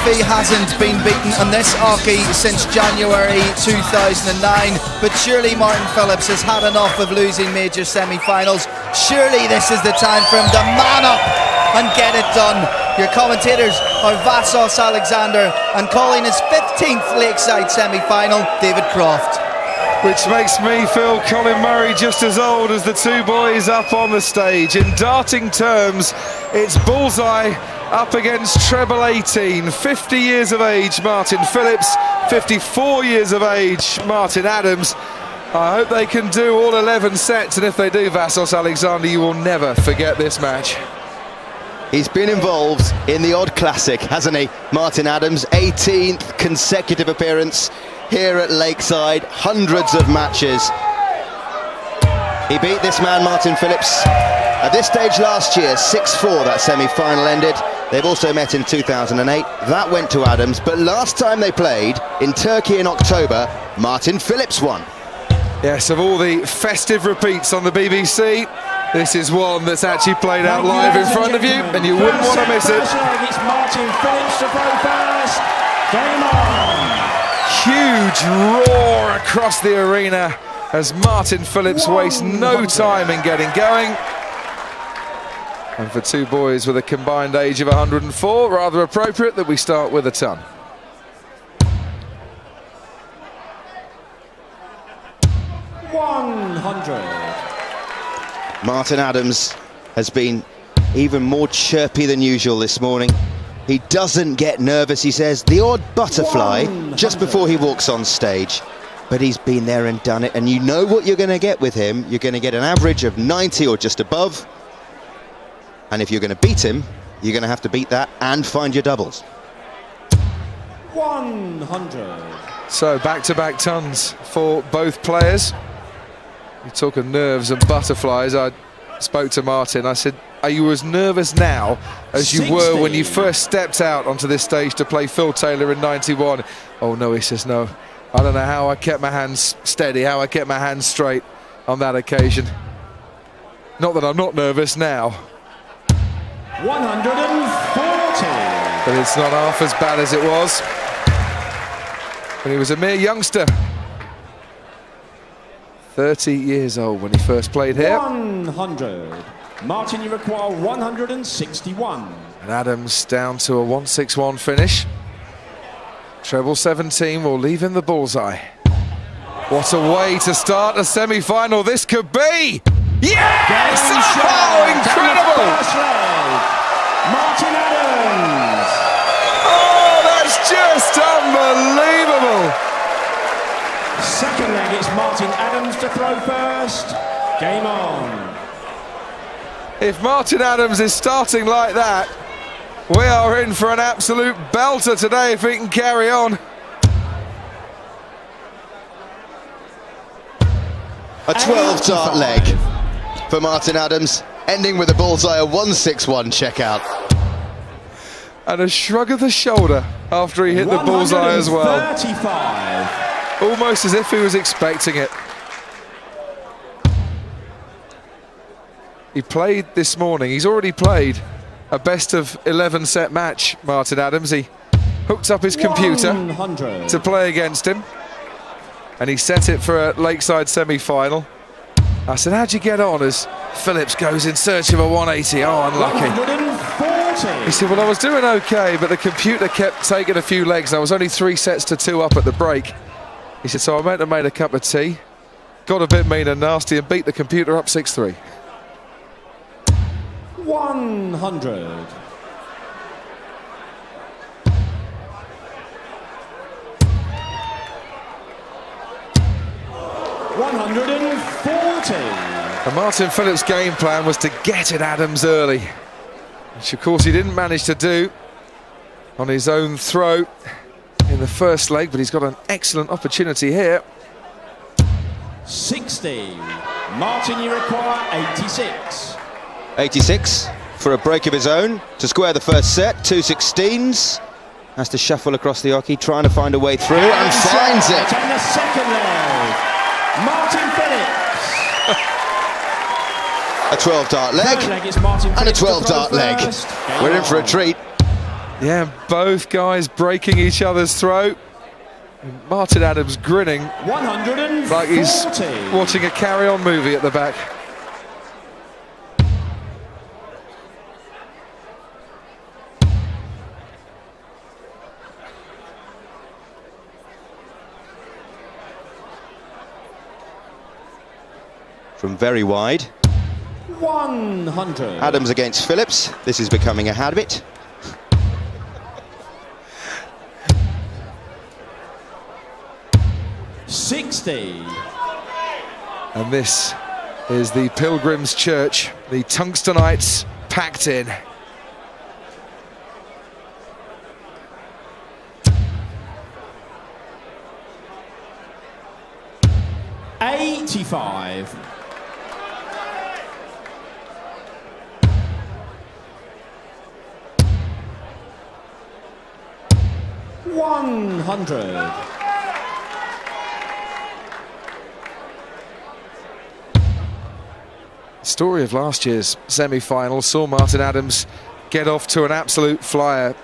Murphy hasn't been beaten on this hockey since January 2009, but surely Martin Phillips has had enough of losing major semi-finals. Surely this is the time for him to man up and get it done. Your commentators are Vassos Alexander and calling his 15th Lakeside semi-final, David Croft. Which makes me feel Colin Murray just as old as the two boys up on the stage. In darting terms, it's bullseye up against treble 18. 50 years of age, Martin Phillips. 54 years of age, Martin Adams. I hope they can do all 11 sets, and if they do, Vassos Alexander, you will never forget this match. He's been involved in the odd classic, hasn't he? Martin Adams, 18th consecutive appearance here at Lakeside, hundreds of matches. He beat this man, Martin Phillips, at this stage last year, 6-4, that semi-final ended. They've also met in 2008, that went to Adams, but last time they played, in Turkey in October, Martin Phillips won. Yes, of all the festive repeats on the BBC, this is one that's actually played out live in front of you, and you wouldn't want to miss it. It's Martin Phillips to throw first. Game on. Huge roar across the arena as Martin Phillips wastes no time in getting going. And for two boys with a combined age of 104, rather appropriate that we start with a ton. Martin Adams has been even more chirpy than usual this morning. He doesn't get nervous, he says, the odd butterfly just before he walks on stage. But he's been there and done it, and you know what you're going to get with him. You're going to get an average of 90 or just above. And if you're going to beat him, you're going to have to beat that and find your doubles. 100. So back-to-back tons for both players. You talk of nerves and butterflies. I spoke to Martin. I said, are you as nervous now as you were when you first stepped out onto this stage to play Phil Taylor in '91? Oh no, he says, no. I don't know how I kept my hands steady, how I kept my hands straight on that occasion. Not that I'm not nervous now. 140. But it's not half as bad as it was when he was a mere youngster. 30 years old when he first played here. 100. Martin, you require 161. And Adams down to a 161 finish. Treble 17 will leave him the bullseye. What a way to start a semi-final this could be! Yes! Oh, incredible! Martin Adams! Oh, that's just unbelievable! Second leg, it's Martin Adams to throw first. Game on. If Martin Adams is starting like that, we are in for an absolute belter today if he can carry on. A 12-dart leg for Martin Adams, ending with a bullseye, a 161 checkout. And a shrug of the shoulder after he hit the bullseye as well. 135. Almost as if he was expecting it. He played this morning, he's already played a best of 11 set match, Martin Adams. He hooked up his computer 100. to play against him, and he set it for a Lakeside semi-final. I said, how'd you get on as Phillips goes in search of a 180? Oh, unlucky. 140. He said, well, I was doing okay, but the computer kept taking a few legs. I was only 3 sets to 2 up at the break. He said, so I went and made a cup of tea, got a bit mean and nasty, and beat the computer up 6-3. 100. 140. And Martin Phillips' game plan was to get at Adams early, which of course he didn't manage to do on his own throw in the first leg, but he's got an excellent opportunity here. 60. Martin, you require 86. 86 for a break of his own to square the first set. 2 16s. Has to shuffle across the hockey, trying to find a way through, and finds it. And the second leg, Martin Phillips. A 12-dart leg Third leg is Martin and a Phillips 12-dart leg. We're in for a treat. Yeah, both guys breaking each other's throat. Martin Adams grinning 140. like he's watching a carry-on movie at the back. From very wide. 100. Adams against Phillips. This is becoming a habit. $60. And this is the Pilgrim's Church, the Tungstenites packed in. $85. $100. Story of last year's semi-final saw Martin Adams get off to an absolute flyer.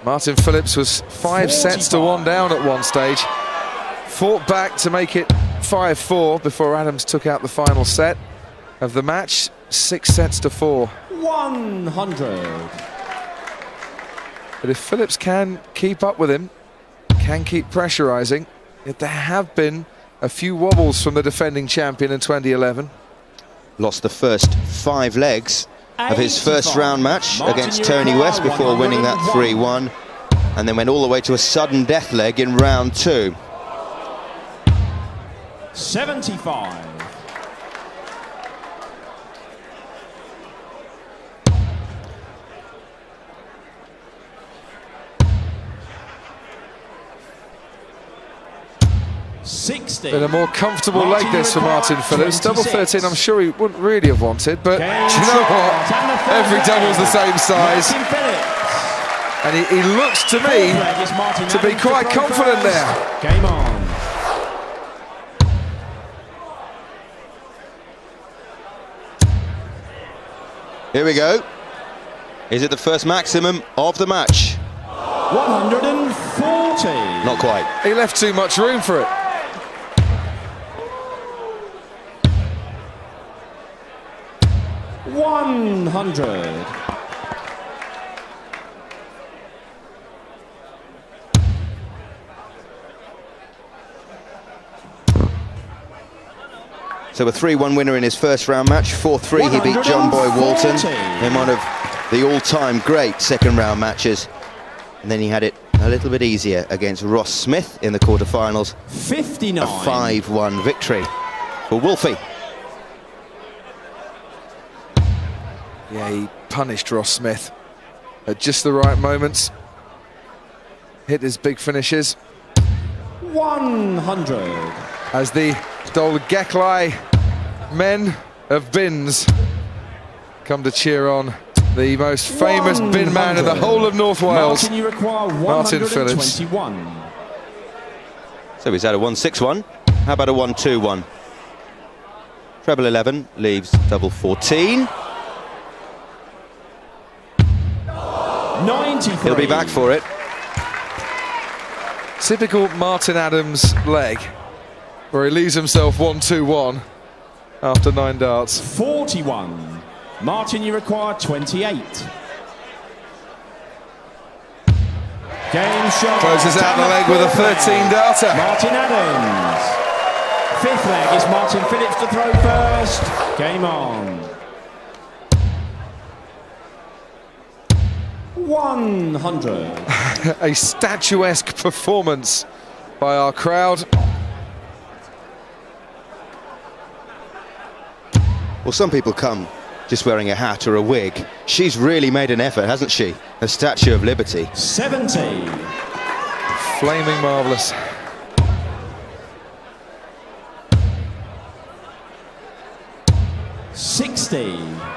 Martin Phillips was 5 sets to 1 down at one stage, fought back to make it 5-4 before Adams took out the final set of the match, 6 sets to 4. 100. But if Phillips can keep up with him, can keep pressurising, yet there have been a few wobbles from the defending champion in 2011. Lost the first 5 legs of his first round match against Tony West before winning that 3-1, and then went all the way to a sudden death leg in round 2. 75. Been a more comfortable leg this for Martin Phillips. Double 13 I'm sure he wouldn't really have wanted, but do you know what? Every double's the same size. And he looks to me to be quite confident there. Game on. Here we go. Is it the first maximum of the match? 140. Not quite. He left too much room for it. $100. So a 3-1 winner in his first round match. 4-3 he beat John Boy Walton in one of the all-time great second round matches. And then he had it a little bit easier against Ross Smith in the quarterfinals. 59. A 5-1 victory for Wolfie. Yeah, he punished Ross Smith at just the right moments. Hit his big finishes. 100. As the Dolgeklai men of bins come to cheer on the most famous bin man in the whole of North Wales, Martin, you require Martin Phillips. So he's had a 1-6-1. How about a 1-2-1? Treble 11 leaves double 14. 93. He'll be back for it. Typical Martin Adams leg, where he leaves himself 1-2-1 after 9 darts. 41. Martin, you require 28. Game shot. Closes out the leg with a 13-darter. Martin Adams. 5th leg is Martin Phillips to throw first. Game on. 100. A statuesque performance by our crowd. Well, some people come just wearing a hat or a wig. She's really made an effort, hasn't she? A Statue of Liberty. 70. Flaming marvellous. $60.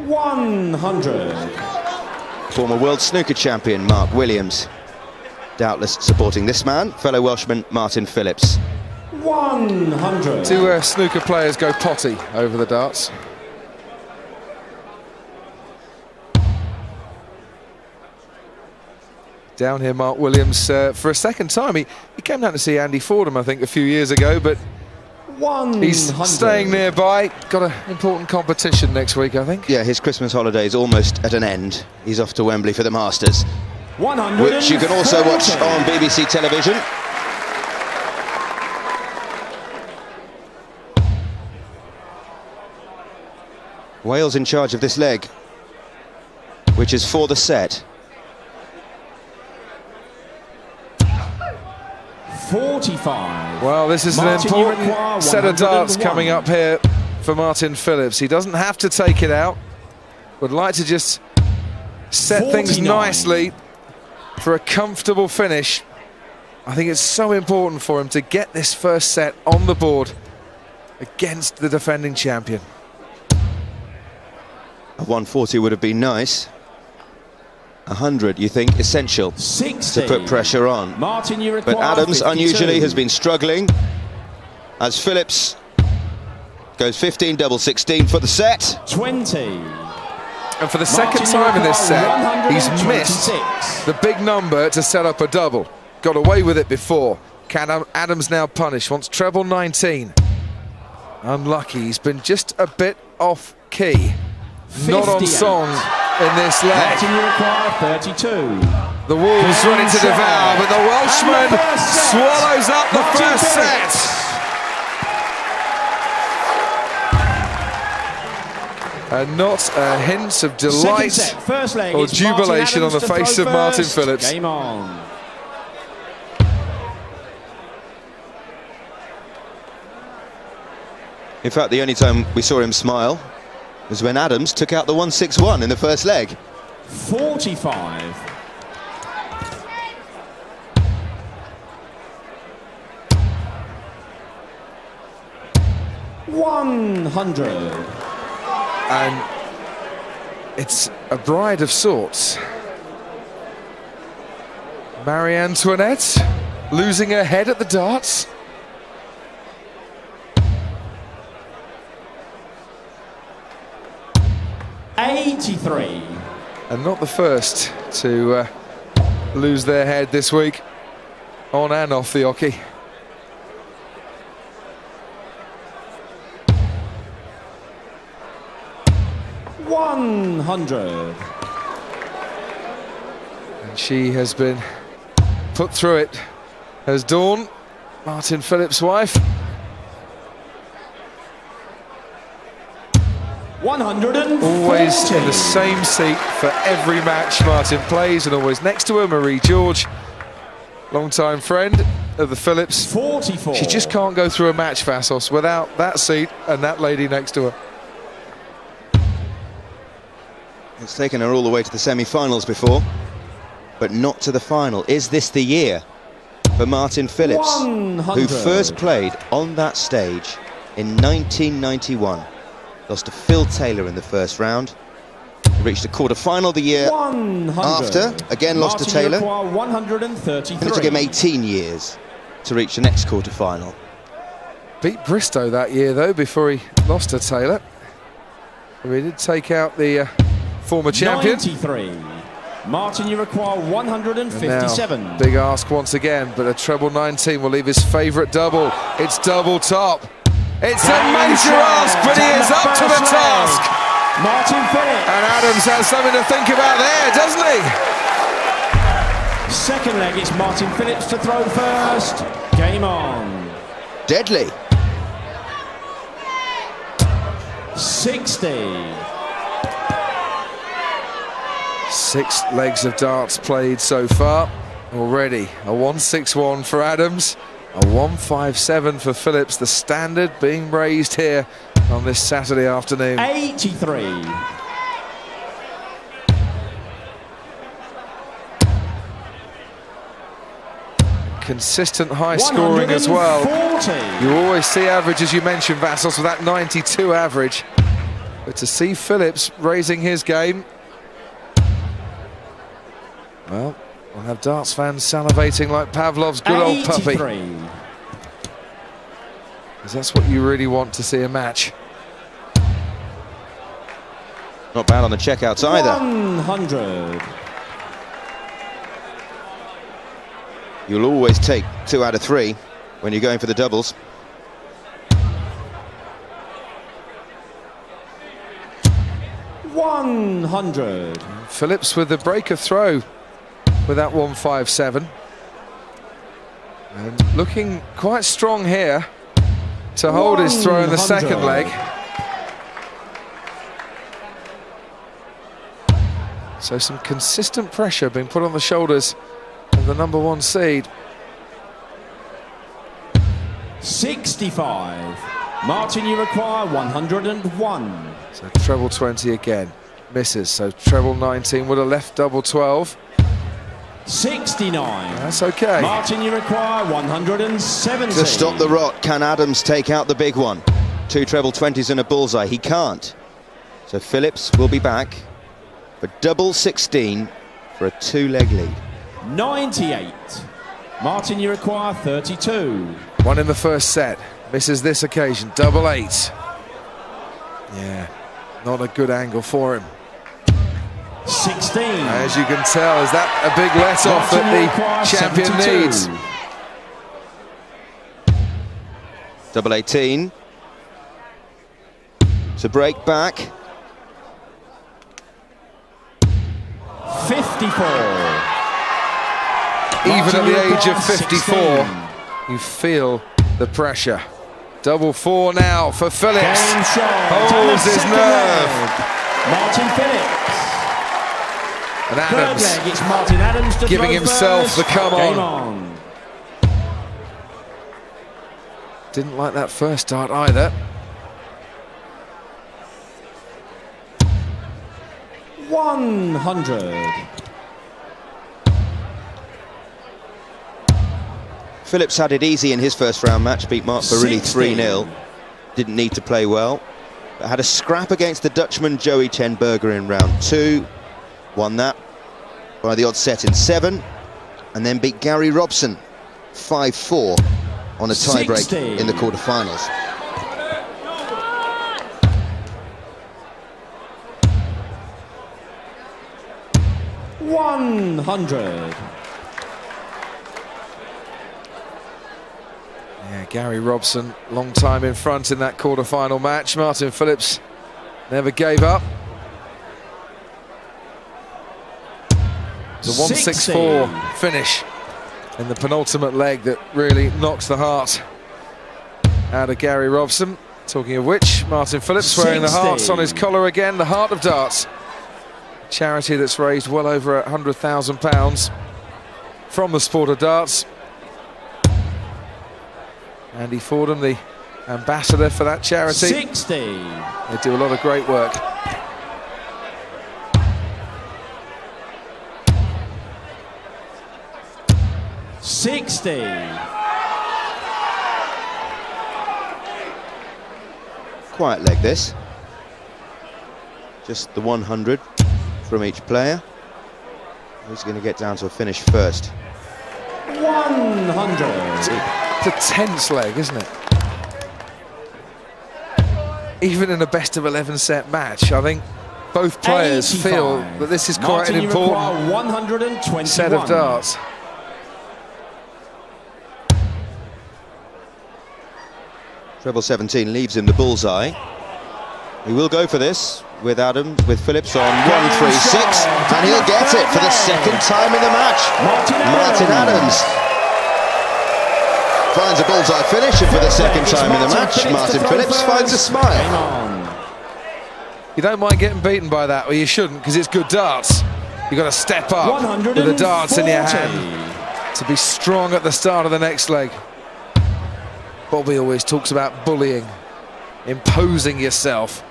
$100. Former world snooker champion Mark Williams doubtless supporting this man, fellow Welshman Martin Phillips. 100. Two snooker players go potty over the darts. Down here, Mark Williams, for a second time. He came down to see Andy Fordham, I think, a few years ago, but 100. he's staying nearby. Got an important competition next week, I think. Yeah, his Christmas holiday is almost at an end. He's off to Wembley for the Masters, 100. which you can also watch on BBC television. Wales in charge of this leg, which is for the set. 45. Well, this is Martin, an important set of darts 101. coming up here for Martin Phillips. He doesn't have to take it out. Would like to just set things 49. nicely for a comfortable finish. I think it's so important for him to get this first set on the board against the defending champion. A 140 would have been nice. 100, you think, essential 60. to put pressure on. Martin, you But require Adams, 52. unusually, has been struggling as Phillips goes 15, double 16 for the set. 20. And for the second Martin, time in this you set, require he's 126. missed the big number to set up a double. Got away with it before. Can Adams now punish? Wants treble 19. Unlucky, he's been just a bit off key. Not on 58. song in this leg. Martin, you require 32. The Wolves ready to devour, but the Welshman And the first set. swallows up the Martin first Phillips. set. And not a hint of Second delight set, first leg, or it's Martin jubilation on Adams the to face throw of Martin first. Phillips. Game on. In fact, the only time we saw him smile was when Adams took out the 161 in the first leg. 45. $100. And it's a bride of sorts. Marie Antoinette losing her head at the darts. $83. And not the first to lose their head this week on and off the hockey. $100. And she has been put through it as Dawn, Martin Phillips' wife. 140. Always in the same seat for every match Martin plays, and always next to her, Marie George, long-time friend of the Phillips. 44. She just can't go through a match, Vassos, without that seat and that lady next to her. It's taken her all the way to the semi-finals before, but not to the final. Is this the year for Martin Phillips, 100. who first played on that stage in 1991? Lost to Phil Taylor in the first round. Reached the quarter-final the year 100. after. Again lost to Martin, you Taylor. require 133. And it took him 18 years to reach the next quarter-final. Beat Bristow that year, though, before he lost to Taylor. We did take out the former champion. 93. Martin, you require 157. Now, big ask once again, but a treble 19 will leave his favourite double. It's double top. It's a major ask, but he is up to the task. Martin Phillips. And Adams has something to think about there, doesn't he? Second leg, it's Martin Phillips to throw first. Game on. Deadly. 60. 6 legs of darts played so far. Already a 161 for Adams, a 157 for Phillips. The standard being raised here on this Saturday afternoon. 83. Consistent high scoring as well. 140. You always see average, as you mentioned, Vassos, with that 92 average. But to see Phillips raising his game, well, We'll have darts fans salivating like Pavlov's good old puppy. 83. Because that's what you really want to see a match. Not bad on the checkouts either. 100. You'll always take 2 out of 3 when you're going for the doubles. $100. Phillips with the breaker throw with that 157. And looking quite strong here to hold his throw in the second leg. So some consistent pressure being put on the shoulders of the #1 seed. 65. Martin, you require 101. So treble 20 again. Misses, so treble 19 would have left double 12. 69. That's okay. Martin, you require 170. To stop the rot, can Adams take out the big one? 2 treble 20s and a bullseye. He can't. So Phillips will be back for double 16 for a 2-leg lead. 98. Martin, you require 32. One in the first set. Misses this occasion. Double 8. Yeah, not a good angle for him. 16. As you can tell, is that a big let-off that the champion 72. needs? Double 18. To break back. 54. Even Martin, at you the age require of 54, 16. you feel the pressure. Double 4 now for Phillips. Game shot. Holds his Second nerve. leg. Martin Phillips. And Third Adams leg, it's Martin Adams to giving throw himself first. the come Game on. Didn't like that first start either. 100. Phillips had it easy in his first round match, beat Mark Barilli 3-0. Didn't need to play well, but had a scrap against the Dutchman Joey Tenberger in round 2. Won that by the odd set in 7, and then beat Gary Robson 5-4 on a tiebreak 60. in the quarterfinals. $100. Yeah, Gary Robson, long time in front in that quarter-final match. Martin Phillips never gave up. It's a 164 finish in the penultimate leg that really knocks the heart out of Gary Robson. Talking of which, Martin Phillips wearing the hearts on his collar again, the Heart of Darts. Charity that's raised well over £100,000 from the sport of darts. Andy Fordham, the ambassador for that charity. 60. They do a lot of great work. $60. Quiet leg this. Just the 100 from each player. Who's going to get down to a finish first? 100. It's a tense leg, isn't it? Even in a best-of-11 set match, I think both players 85. feel that this is quite Martin, an you important require 121. set of darts. Treble 17 leaves him the bullseye. He will go for this with Adams, with Phillips on 136, and he'll get it for the second time in the match. Martin Adams finds a bullseye finish, and for the second time in the match, Martin Phillips finds a smile. You don't mind getting beaten by that, or you shouldn't, because it's good darts. You've got to step up with the darts in your hand to be strong at the start of the next leg. Bobby always talks about bullying, imposing yourself,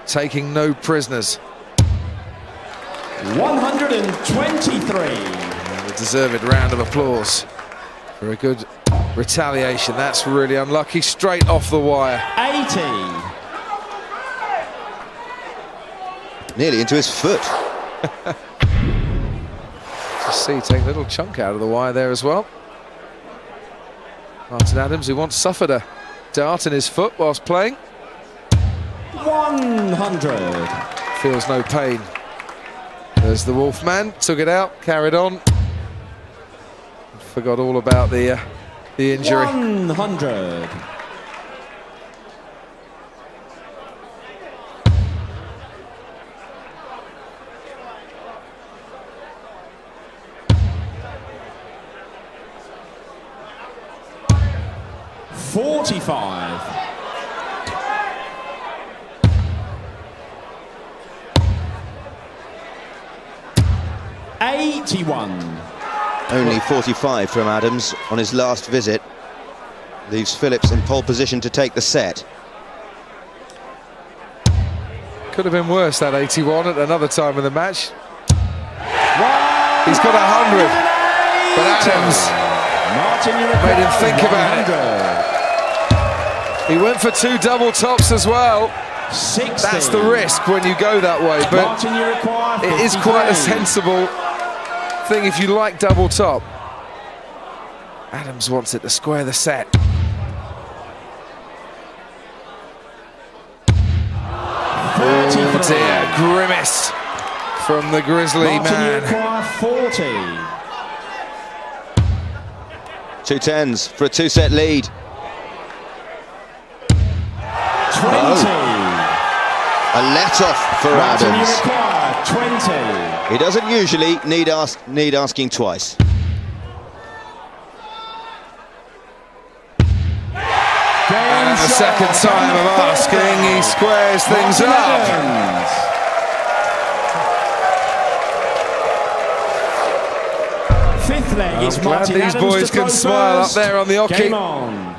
taking no prisoners. 123. And a deserved round of applause for a good retaliation. That's really unlucky, straight off the wire. 80. Nearly into his foot. see, take a little chunk out of the wire there as well. Martin Adams, who once suffered a dart in his foot whilst playing. 100. Feels no pain. There's the Wolfman, took it out, carried on. Forgot all about the injury. 100. $45. $81. Only 45 from Adams on his last visit. Leaves Phillips in pole position to take the set. Could have been worse, that 81 at another time in the match. He's got 100, but Adams made him think about it. He went for 2 double tops as well. 60. That's the risk when you go that way, but Martin, you require it is 53. quite a sensible thing if you like double top. Adams wants it to square the set. Oh dear, grimace from the Grizzly Martin, you man. require 40. 2 tens for a 2-set lead. 20. A let-off for Martin, you Adams. require 20. He doesn't usually need asking twice. And the second time of asking, he squares things up. Fifth leg is I'm glad Martin these Adams boys to throw can smile up first. there on the hockey. Game on.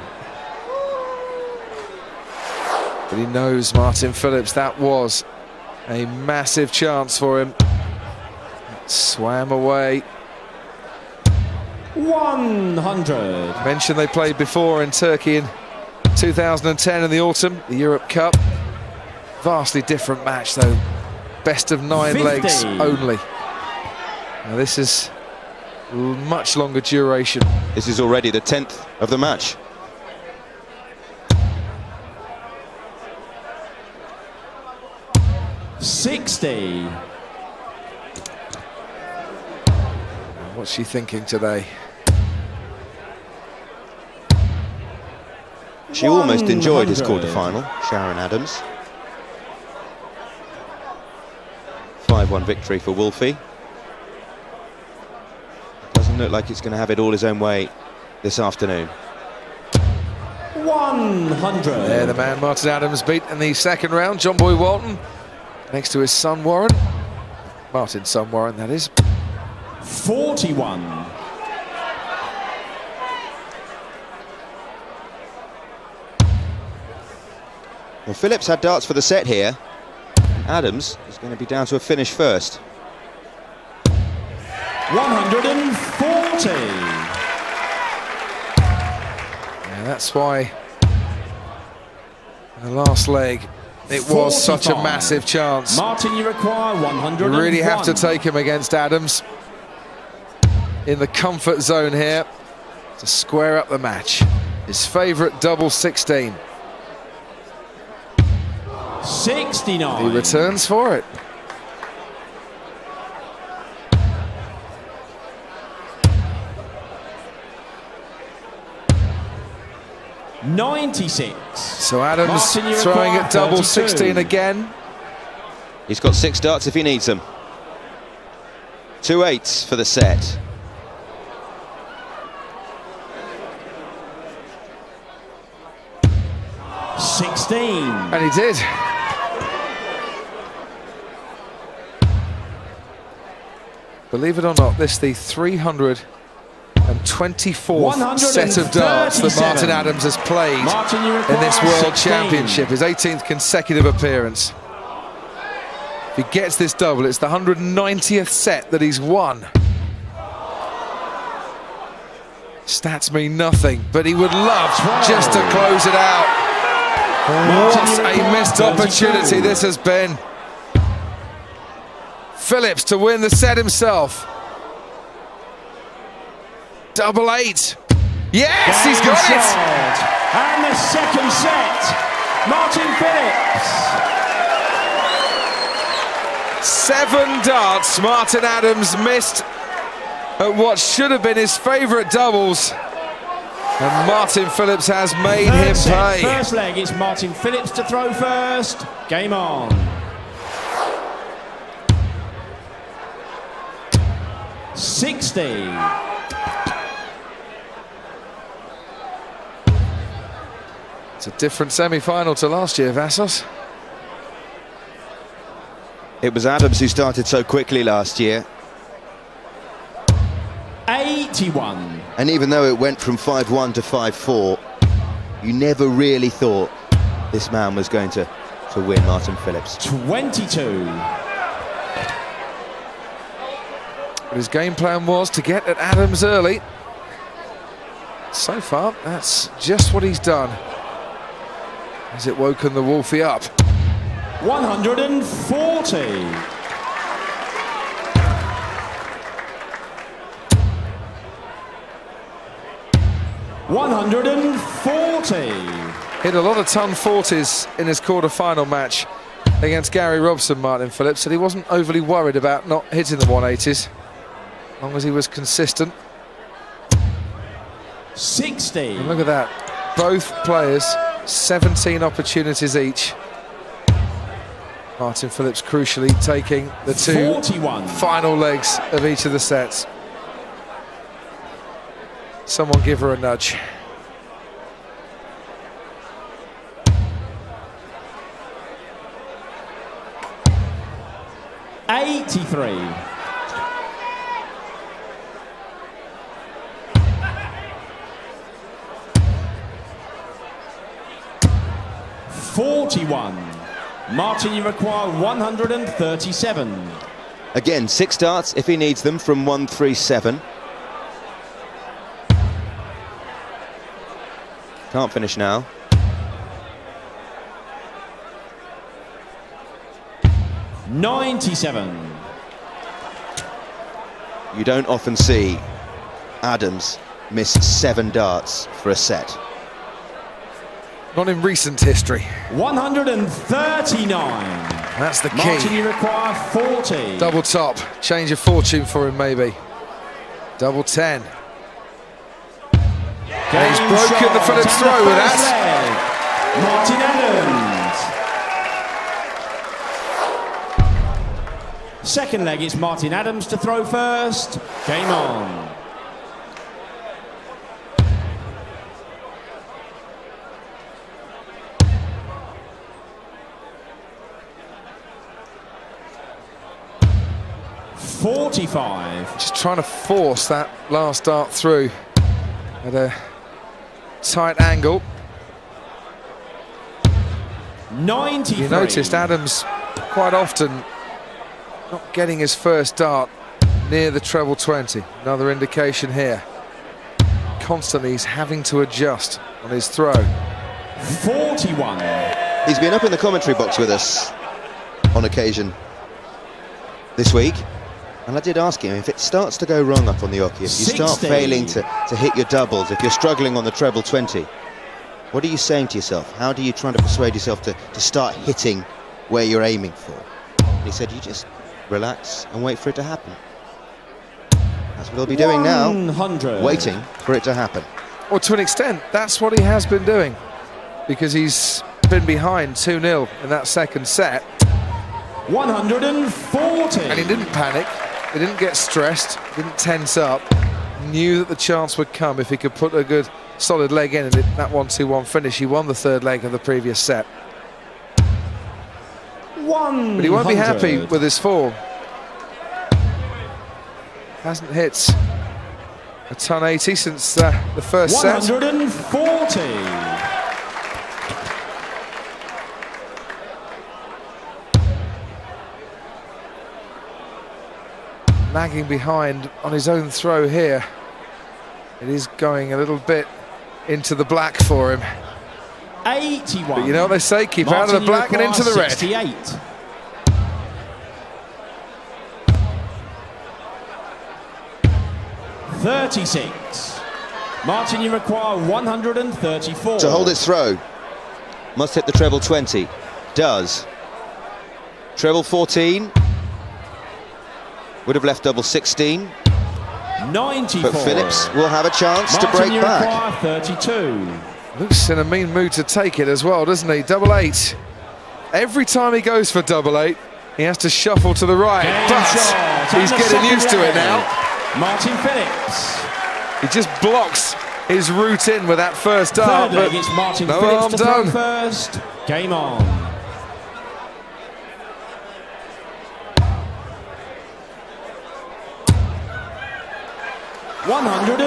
But he knows, Martin Phillips, that was a massive chance for him. Swam away. 100. Mentioned they played before in Turkey in 2010 in the autumn, the Europe Cup. Vastly different match though. Best of 9 50. legs only. Now this is much longer duration. This is already the 10th of the match. $60. What's she thinking today? She almost enjoyed his 100. quarter-final, Sharon Adams. 5-1 victory for Wolfie. Doesn't look like it's going to have it all his own way this afternoon. 100. There the man Martin Adams beat in the second round, John Boy Walton, next to his son Warren. Martin's son Warren, that is. 41. Well, Phillips had darts for the set here. Adams is going to be down to a finish first. 140. Yeah, that's why in the last leg it was such a 45. massive chance. Martin, you require 101. You really have to take him against Adams in the comfort zone here to square up the match. His favourite double 16. 69. He returns for it. $96. So Adams Martin, you throwing require at double 32. 16 again. He's got 6 darts if he needs them. 2 8s for the set. And he did. Believe it or not, this is the 324th set of darts that Martin Adams has played Martin, you in this require World 16. Championship, his 18th consecutive appearance. If he gets this double, it's the 190th set that he's won. Stats mean nothing, but he would love just to close it out. What a missed opportunity this has been. Phillips to win the set himself. Double 8. Yes, he's got it! And the second set, Martin Phillips. 7 darts Martin Adams missed at what should have been his favourite doubles. And Martin Phillips has made him pay. First leg, it's Martin Phillips to throw first. Game on. $60. It's a different semi-final to last year, Vassos. It was Adams who started so quickly last year. 81. And even though it went from 5-1 to 5-4, you never really thought this man was going to win, Martin Phillips. 22. But his game plan was to get at Adams early. So far, that's just what he's done. Has it woken the Wolfie up? 140. Hit a lot of ton 40s in his quarter-final match against Gary Robson. Martin Phillips said he wasn't overly worried about not hitting the 180s, as long as he was consistent. 60. And look at that, both players 17 opportunities each. Martin Phillips crucially taking the 41. final legs of each of the sets. Someone give her a nudge. $83. 41. Martin, you require 137. Again, 6 darts if he needs them from 137. Can't finish now. $97. You don't often see Adams miss 7 darts for a set. Not in recent history. 139. That's the key. Martin, you require 40. Double top, change of fortune for him maybe. Double 10. And he's broken the Phillips throw with that. Martin Adams. Second leg, it's Martin Adams to throw first. Game on. $45. Just trying to force that last dart through at a tight angle. 93. You noticed Adams quite often not getting his first dart near the treble 20. Another indication here. Constantly he's having to adjust on his throw. 41. He's been up in the commentary box with us on occasion this week. And I did ask him, if it starts to go wrong up on the Oki, if you start 60. failing to hit your doubles, if you're struggling on the treble 20, what are you saying to yourself? How do you try to persuade yourself to start hitting where you're aiming for? And he said, you just relax and wait for it to happen. That's what he'll be doing now, 100. waiting for it to happen. Well, to an extent, that's what he has been doing, because been behind 2-0 in that second set. 140. And he didn't panic, he didn't get stressed, didn't tense up. Knew that the chance would come if he could put a good solid leg in, and that 1-2-1 finish. He won the third leg of the previous set. 100. But he won't be happy with his form. Hasn't hit a ton 80 since the first set. 140. Lagging behind on his own throw here. It is going a little bit into the black for him. 81. But you know what they say, keep Martin, out of the black and into the red. 68. 36. Martin, you require 134. To hold its throw, must hit the treble 20. Does. Treble 14. Would have left double 16. 94. But Phillips will have a chance Martin, to break you back. require 32. Looks in a mean mood to take it as well, doesn't he? Double 8. Every time he goes for double 8, he has to shuffle to the right. Game But shot. he's And the getting used to it second now. leg. Martin Phillips. He just blocks his route in with that first dart. Third leg, But it's Martin no Phillips harm to throw done. first. Game on.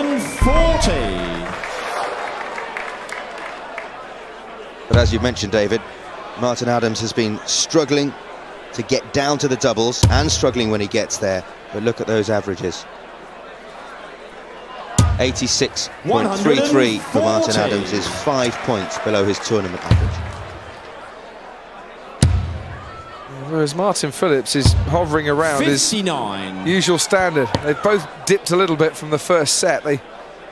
$140. But as you mentioned, David, Martin Adams has been struggling to get down to the doubles and struggling when he gets there. But look at those averages. 86.33 for Martin Adams is 5 points below his tournament average. Whereas Martin Phillips is hovering around 59. his usual standard. They both dipped a little bit from the first set. They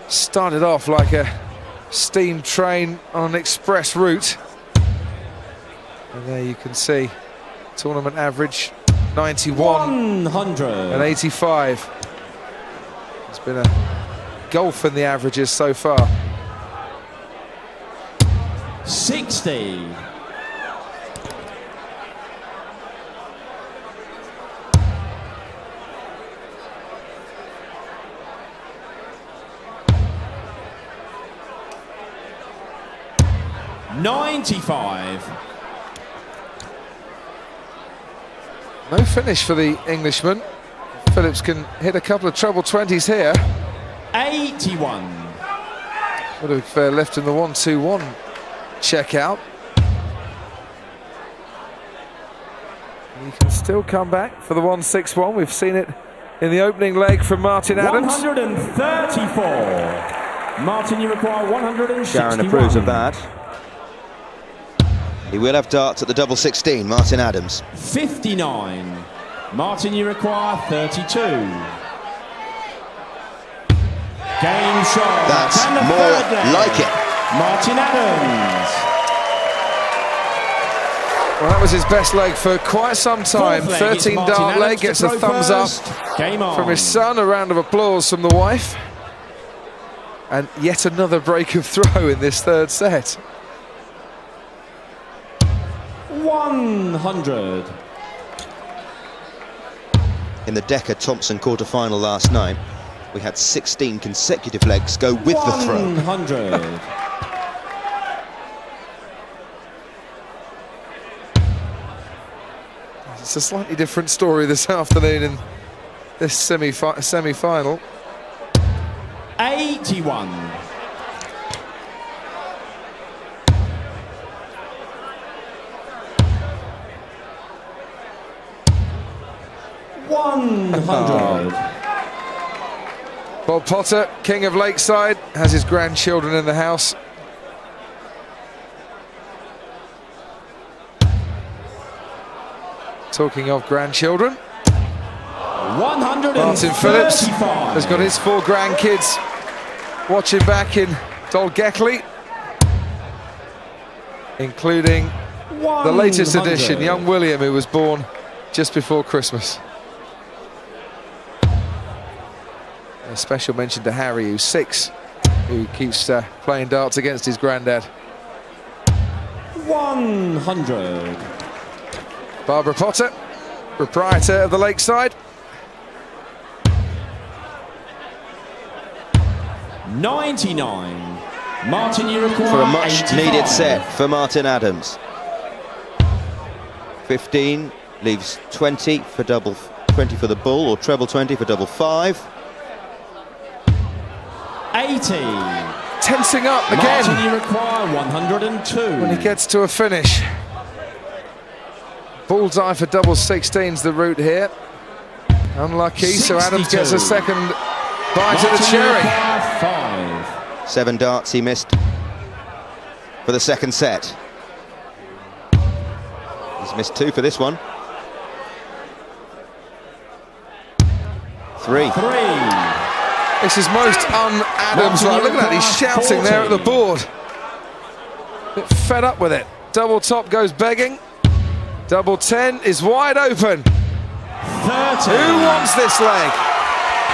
started off like a steam train on an express route. And there you can see tournament average 91 100 and 85. It's been a golf in the averages so far. 60. $95. No finish for the Englishman. Phillips can hit a couple of treble 20s here. 81. Would have left him the 1-2-1 check out. He can still come back for the 1-6-1. We've seen it in the opening leg from Martin Adams. 134. Martin, you require 161. Sharon approves of that. He will have darts at the double 16, Martin Adams. 59. Martin, you require 32. Game shot. That's And the more third leg. like it. Martin Adams. Well, that was his best leg for quite some time. Fourth leg, it's 13 Martin dart Adams leg, to gets a throw thumbs first. up Game on. from his son, a round of applause from the wife. And yet another break of throw in this third set. 100. In the Decker-Thompson quarter-final last night, we had 16 consecutive legs go with the throw. 100. It's a slightly different story this afternoon in this semi-final. 81. Bob Potter, king of Lakeside, has his grandchildren in the house. Talking of grandchildren, 135. Martin Phillips has got his 4 grandkids watching back in Dolgeckley, including the latest addition, young William, who was born just before Christmas. A special mention to Harry, who's 6, who keeps playing darts against his granddad. 100. Barbara Potter, proprietor of the Lakeside. 99. Martin, you require For a much 85. needed set for Martin Adams. 15 leaves 20 for double 20 for the bull, or treble 20 for double 5. 80. Tensing up again. Martin, you require 102. When he gets to a finish. Bullseye for double 16's the route here. Unlucky, so Adams gets a 62. second bite Martin, of the you cherry. require 5. 7 darts he missed for the second set. He's missed 2 for this one. 3. This is most un-Adams like. Look at that, he's shouting there at the board. Bit fed up with it. Double top goes begging. Double 10 is wide open. 30. Who wants this leg?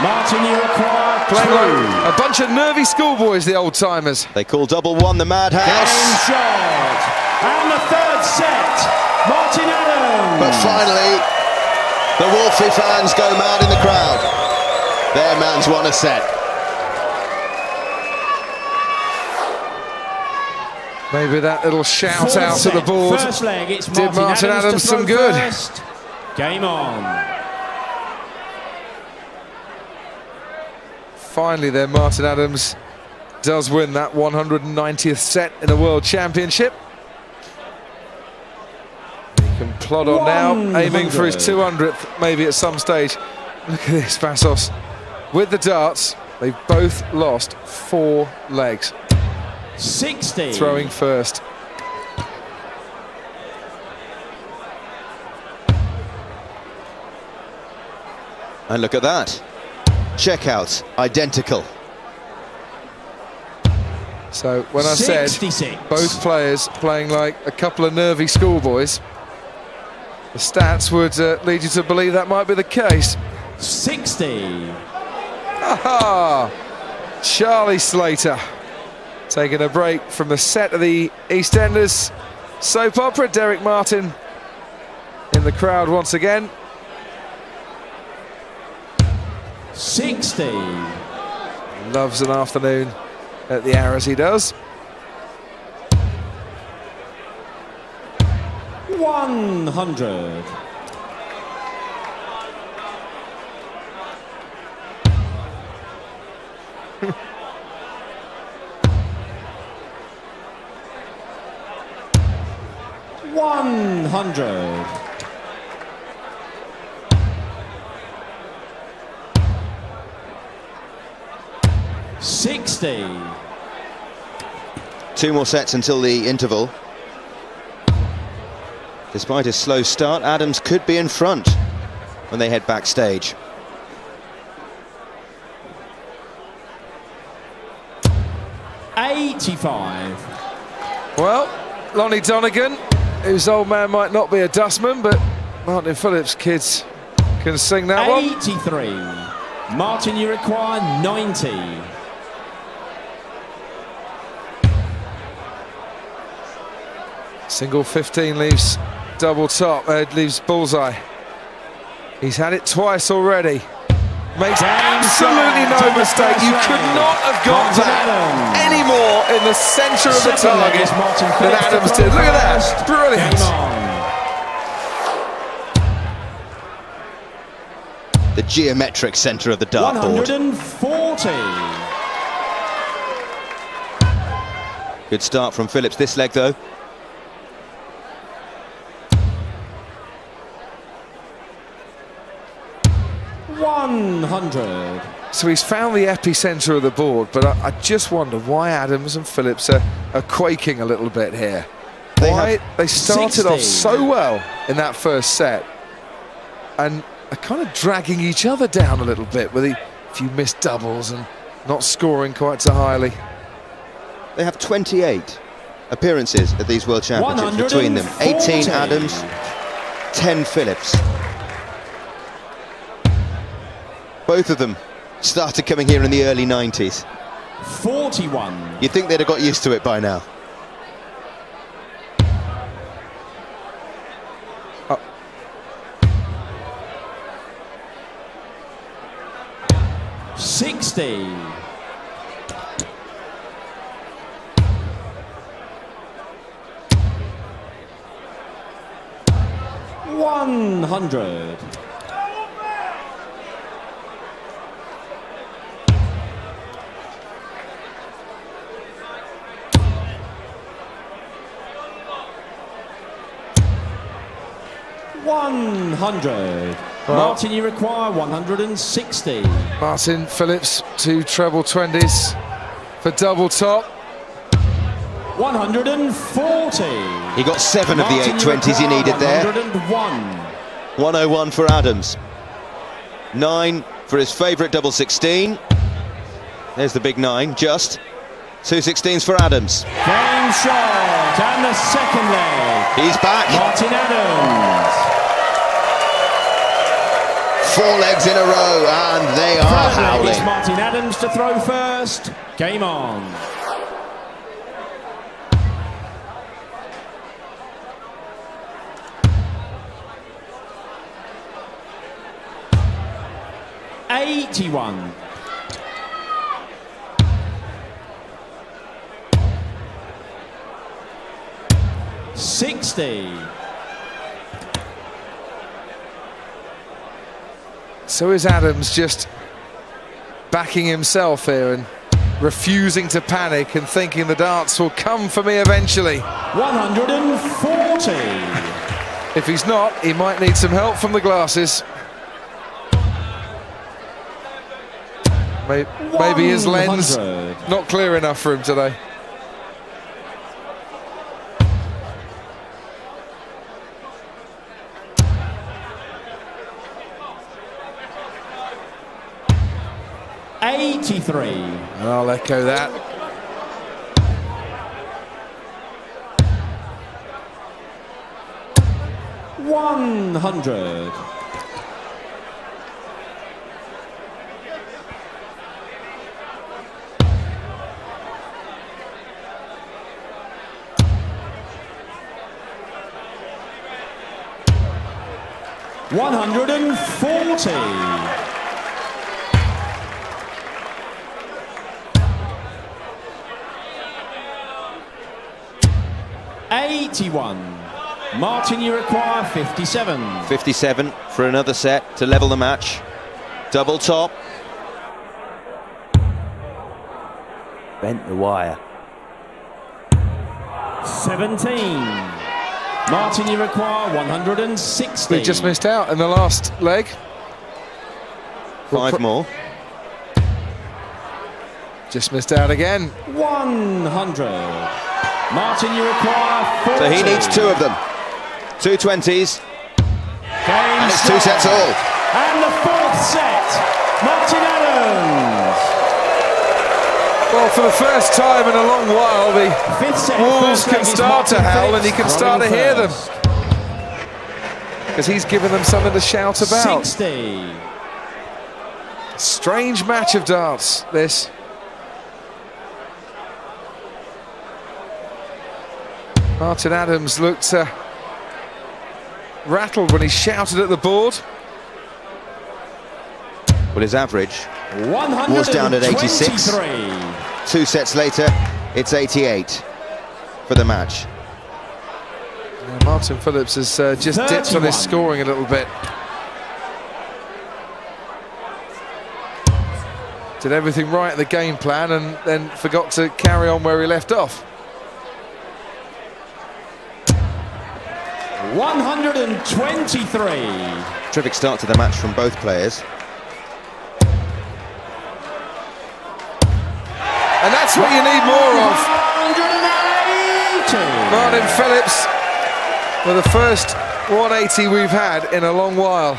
Martin, you require Playing 2. like a bunch of nervy schoolboys, the old-timers. They call double one the madhouse. Game shot. And the third set, Martin Adams. But finally, the Wolfie fans go mad in the crowd. Their man's won a set. Maybe that little shout Fourth out set, to the board first leg, it's did Martin Adams to some throw good. First. Game on. Finally there, Martin Adams does win that 190th set in a World Championship. He can plod on now, aiming for his 200th maybe at some stage. Look at this, Vassos. With the darts, they've both lost 4 legs. 60. Throwing first. And look at that. Checkouts, identical. So when I said 66. both players playing like a couple of nervy schoolboys, the stats would lead you to believe that might be the case. 60. Aha! Charlie Slater taking a break from the set of the EastEnders soap opera. Derek Martin in the crowd once again. 60. Loves an afternoon at the Arrows, he does. 100. $100. 60. 2 more sets until the interval. Despite a slow start, Adams could be in front when they head backstage. $85. Well, Lonnie Donegan, whose old man might not be a dustman, but Martin Phillips kids can sing that one. 83. Martin, you require 90. Single 15 leaves double top, leaves bullseye. He's had it twice already. Makes absolutely no mistake. You could not have got that any more in the centre of the target than Adams did. Look at that, brilliant. The geometric centre of the dartboard. 140. Good start from Phillips this leg though. $100. So he's found the epicentre of the board, but I just wonder why Adams and Phillips are quaking a little bit here. They started off so well in that first set and are kind of dragging each other down a little bit with a few missed doubles and not scoring quite so highly. They have 28 appearances at these World Championships between them. 18 Adams, 10 Phillips. Both of them started coming here in the early 90s. 41. You'd think they'd have got used to it by now. Oh. $60. $100. $100. Well, Martin, you require 160. Martin Phillips, 2 treble 20s for double top. 140. He got 7 of the 8 20s he needed there. 101. 101 for Adams. 9 for his favourite double 16. There's the big 9, just. 2/16s for Adams. Game shot, and the second leg. He's back. Martin Adams. 4 legs in a row, and they are Third leg is howling. Martin Adams to throw first. Game on. '81. '60. So is Adams just backing himself here and refusing to panic and thinking the darts will come for me eventually. 140. If he's not, he might need some help from the glasses. Maybe his lens 100. not clear enough for him today. '83. And I'll echo that. $100. $140. '81. Martin, you require 57. 57 for another set to level the match. Double top. Bent the wire. 17. Martin, you require 160. We just missed out in the last leg. 5 more. Just missed out again. 100. Martin, you require 40. So he needs 2 of them. 2 20s. Game And it's 2 sets start. all. And the 4th set. Martin Adams. Well, for the first time in a long while, the 5th set. Wolves First leg can is start to Martin howl and Phillips he can start to running hear them. first. Because he's given them something to shout about. 60. Strange match of darts, this. Martin Adams looked rattled when he shouted at the board. Well, his average 123. was down at 86. 2 sets later, it's 88 for the match. Yeah, Martin Phillips has just dipped on 31. his scoring a little bit. Did everything right in the game plan and then forgot to carry on where he left off. 123. Terrific start to the match from both players. And that's what you need more of. 180. Martin Phillips for the first 180 we've had in a long while.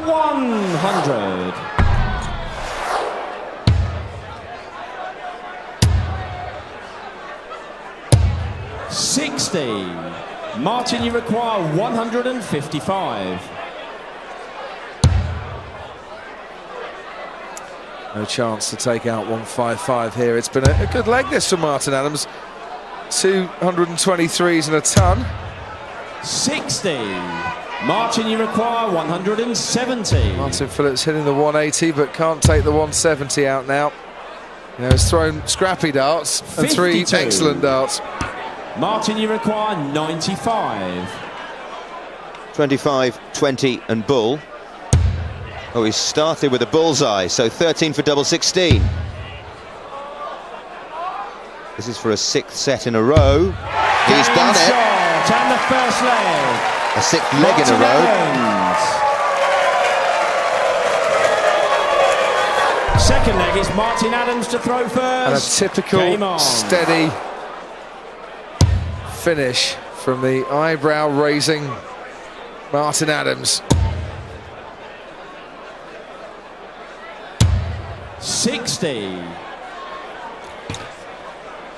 $100. $60. Martin, you require 155. No chance to take out 155 here. It's been a good leg this for Martin Adams. 223s and a ton. 60. Martin, you require 170. Martin Phillips hitting the 180 but can't take the 170 out now. You know, he's thrown scrappy darts and 3 52. excellent darts. Martin, you require 95. 25, 20 and bull. Oh, he started with a bullseye, so 13 for double 16. This is for a 6th set in a row. He's Game done it. shot, and the first leg. A 6th leg in a Martin row. Adams. Second leg is Martin Adams to throw first. And a typical Game on. steady finish from the eyebrow-raising Martin Adams. 60.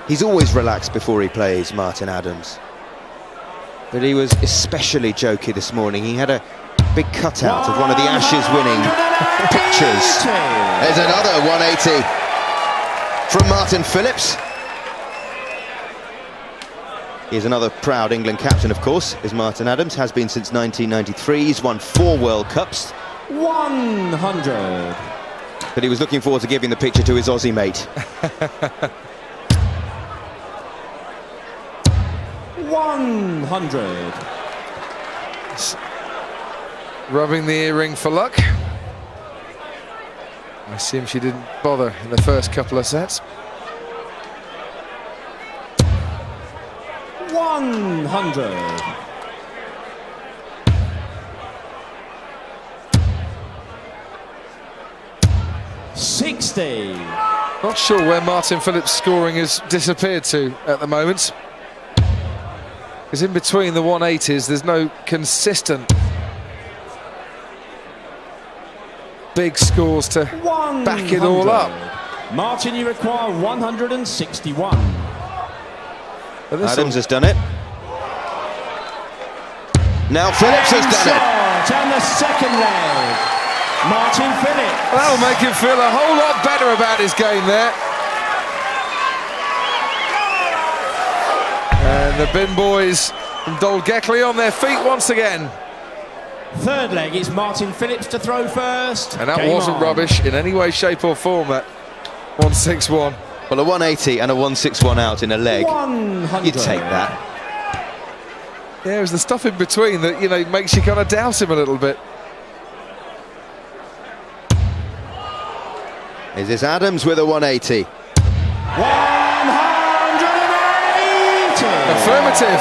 He's always relaxed before he plays, Martin Adams. But he was especially jokey this morning. He had a big cutout of one of the Ashes winning pictures. There's another 180 from Martin Phillips. He's another proud England captain, of course, is Martin Adams. Has been since 1993. He's won 4 World Cups. 100. But he was looking forward to giving the picture to his Aussie mate. 100. Rubbing the earring for luck. I assume she didn't bother in the first couple of sets. 100. $60. Not sure where Martin Phillips' scoring has disappeared to at the moment. Because in between the 180s, there's no consistent big scores to back it all up. Martin, you require 161. Adams has done it. Now Phillips has done it. And the second leg. Martin Phillips. That'll make him feel a whole lot better about his game there. And the bin boys from Dolgekli on their feet once again. Third leg, it's Martin Phillips to throw first. And that wasn't rubbish in any way, shape or form, that 161. Well, a 180 and a 161 out in a leg. 100. You'd take that. Yeah, it was the stuff in between that, you know, makes you kind of doubt him a little bit. Is this Adams with a 180? 180. Affirmative.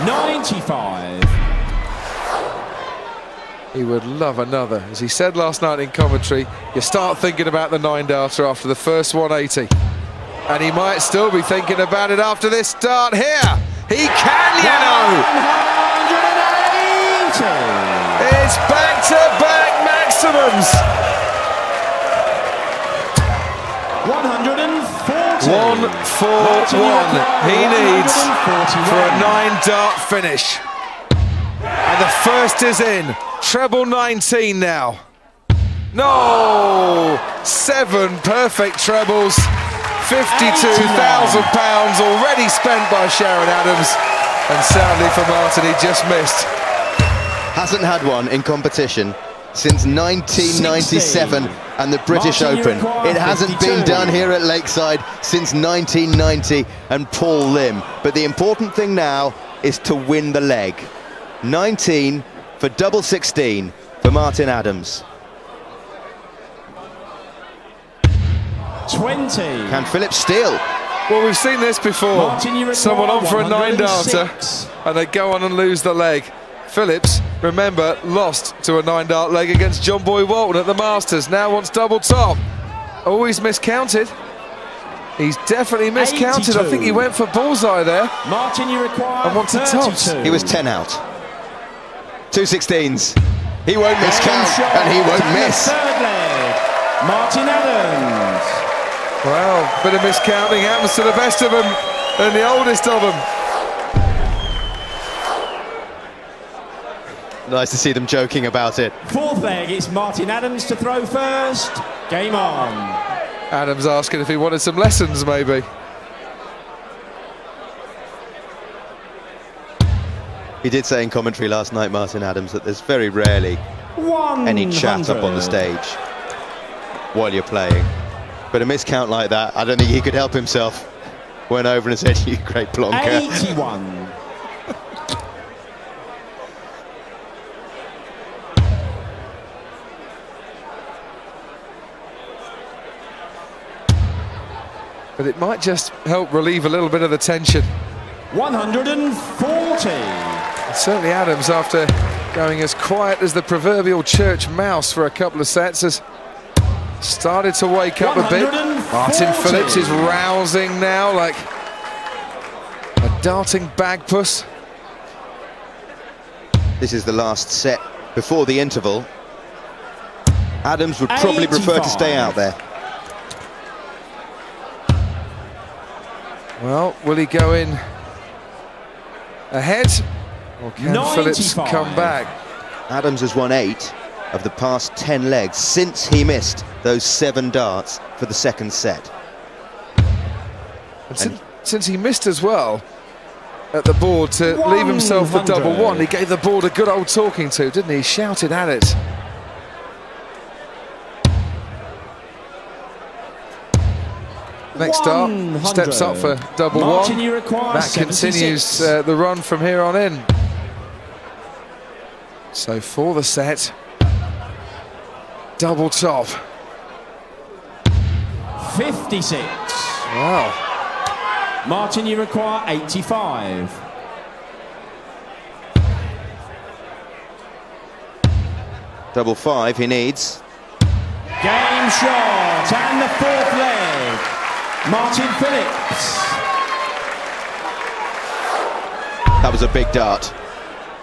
$95. He would love another. As he said last night in commentary, you start thinking about the 9-darter after the first 180. And he might still be thinking about it after this start here. He can, you know. 180. It's back-to-back maximums. 140. 141 he needs for a 9-dart finish. And the first is in. Treble 19 now. No! 7 perfect trebles. £52,000 already spent by Sharon Adams. And sadly for Martin, he just missed. Hasn't had one in competition since 1997 and the British Open. It hasn't been done here at Lakeside since 1990 and Paul Lim. But the important thing now is to win the leg. 19 for double 16 for Martin Adams. 20. Can Phillips steal? Well, we've seen this before. Martin, someone on for a 106. 9-darter and they go on and lose the leg. Phillips, remember, lost to a 9-dart leg against John Boy Walton at the Masters. Now wants double top. Oh, he's miscounted. He's definitely miscounted. 82. I think he went for bullseye there. Martin, you require And wanted 32. tops. He was 10 out. 2 16s. He won't miscount and he won't miss. Third leg. Martin Adams. Well, bit of miscounting happens to the best of them and the oldest of them. Nice to see them joking about it. Fourth leg, it's Martin Adams to throw first. Game on. Adams asking if he wanted some lessons, maybe. He did say in commentary last night, Martin Adams, that there's very rarely any chat up on the stage while you're playing. But a miscount like that, I don't think he could help himself. Went over and said, "You great plonker." 81. But it might just help relieve a little bit of the tension. 140. And certainly Adams, after going as quiet as the proverbial church mouse for a couple of sets, has started to wake up a bit. Martin Phillips is rousing now like a darting bagpuss. This is the last set before the interval. Adams would probably prefer to stay out there. Well, will he go in ahead, or can 95. Phillips come back? Adams has won 8 of the past 10 legs since he missed those 7 darts for the second set. And since he missed as well at the board to leave himself the 100. double one, he gave the board a good old talking to, didn't he? He shouted at it. Next start, 100. steps up for double Martin, one. you require That continues 76. the run from here on in. So for the set, double top. 56. Wow. Martin, you require 85. Double 5 he needs. Game shot, and the 4th leg. Martin Phillips. That was a big dart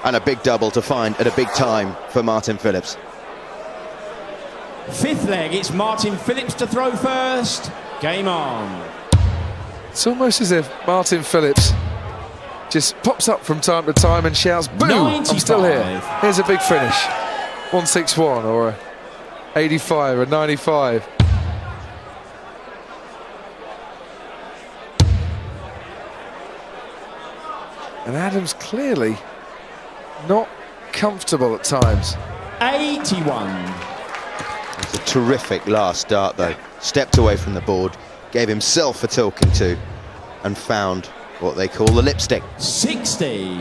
and a big double to find at a big time for Martin Phillips. 5th leg, it's Martin Phillips to throw first. Game on. It's almost as if Martin Phillips just pops up from time to time and shouts, "Boo! 95. I'm still here." Here's a big finish. 161 or a 85 or a 95. And Adams clearly not comfortable at times. 81. It's a terrific last dart though. Stepped away from the board, gave himself a talking to, and found what they call the lipstick. 60.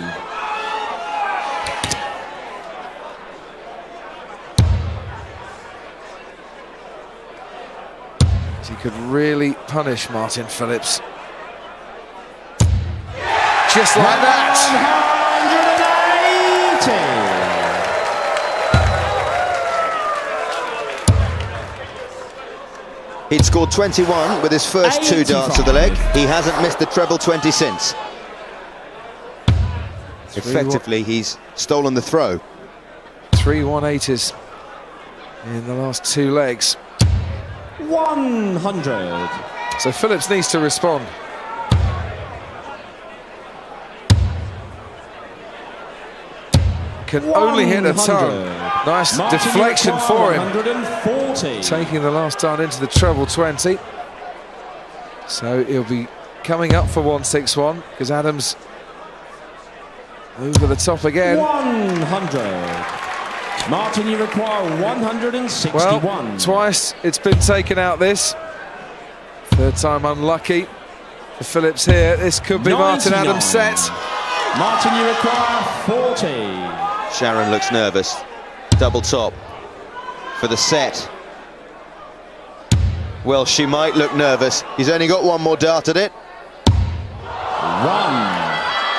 He could really punish Martin Phillips. Just like that. 180. He'd scored 21 with his first 2 darts of the leg. He hasn't missed the treble 20 since. Effectively, he's stolen the throw. 3 180s in the last 2 legs. 100. So Phillips needs to respond. Can only hit a ton. Nice Martin, deflection for him. 140. Taking the last dart into the treble 20. So he'll be coming up for 161 because Adams over the top again. 100. Martin, you require 161. Well, twice it's been taken out this. 3rd time unlucky for Phillips here. This could be 99. Martin Adams' set. Martin, you require 40. Sharon looks nervous. Double top for the set. Well, she might look nervous. He's only got 1 more dart at it. 1.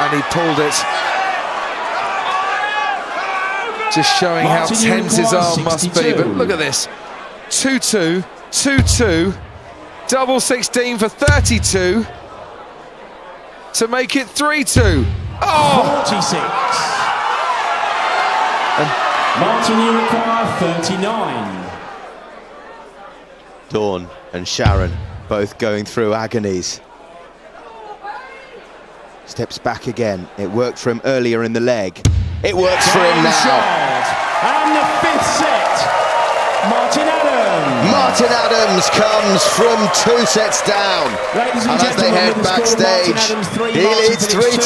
And he pulled it. Just showing Martin, how tense his arm must be. 62. But look at this. 2-2, 2-2, double 16 for 32 to make it 3-2. Oh! 46. Martin, you require 39. Dawn and Sharon both going through agonies. Steps back again. It worked for him earlier in the leg. It works for him now. Shot. And the 5th set. Martin Adams. Martin Adams comes from 2 sets down. Ladies And as they gentlemen, head with the score, backstage, Martin Adams 3, he Martin leads Phillips 3-2.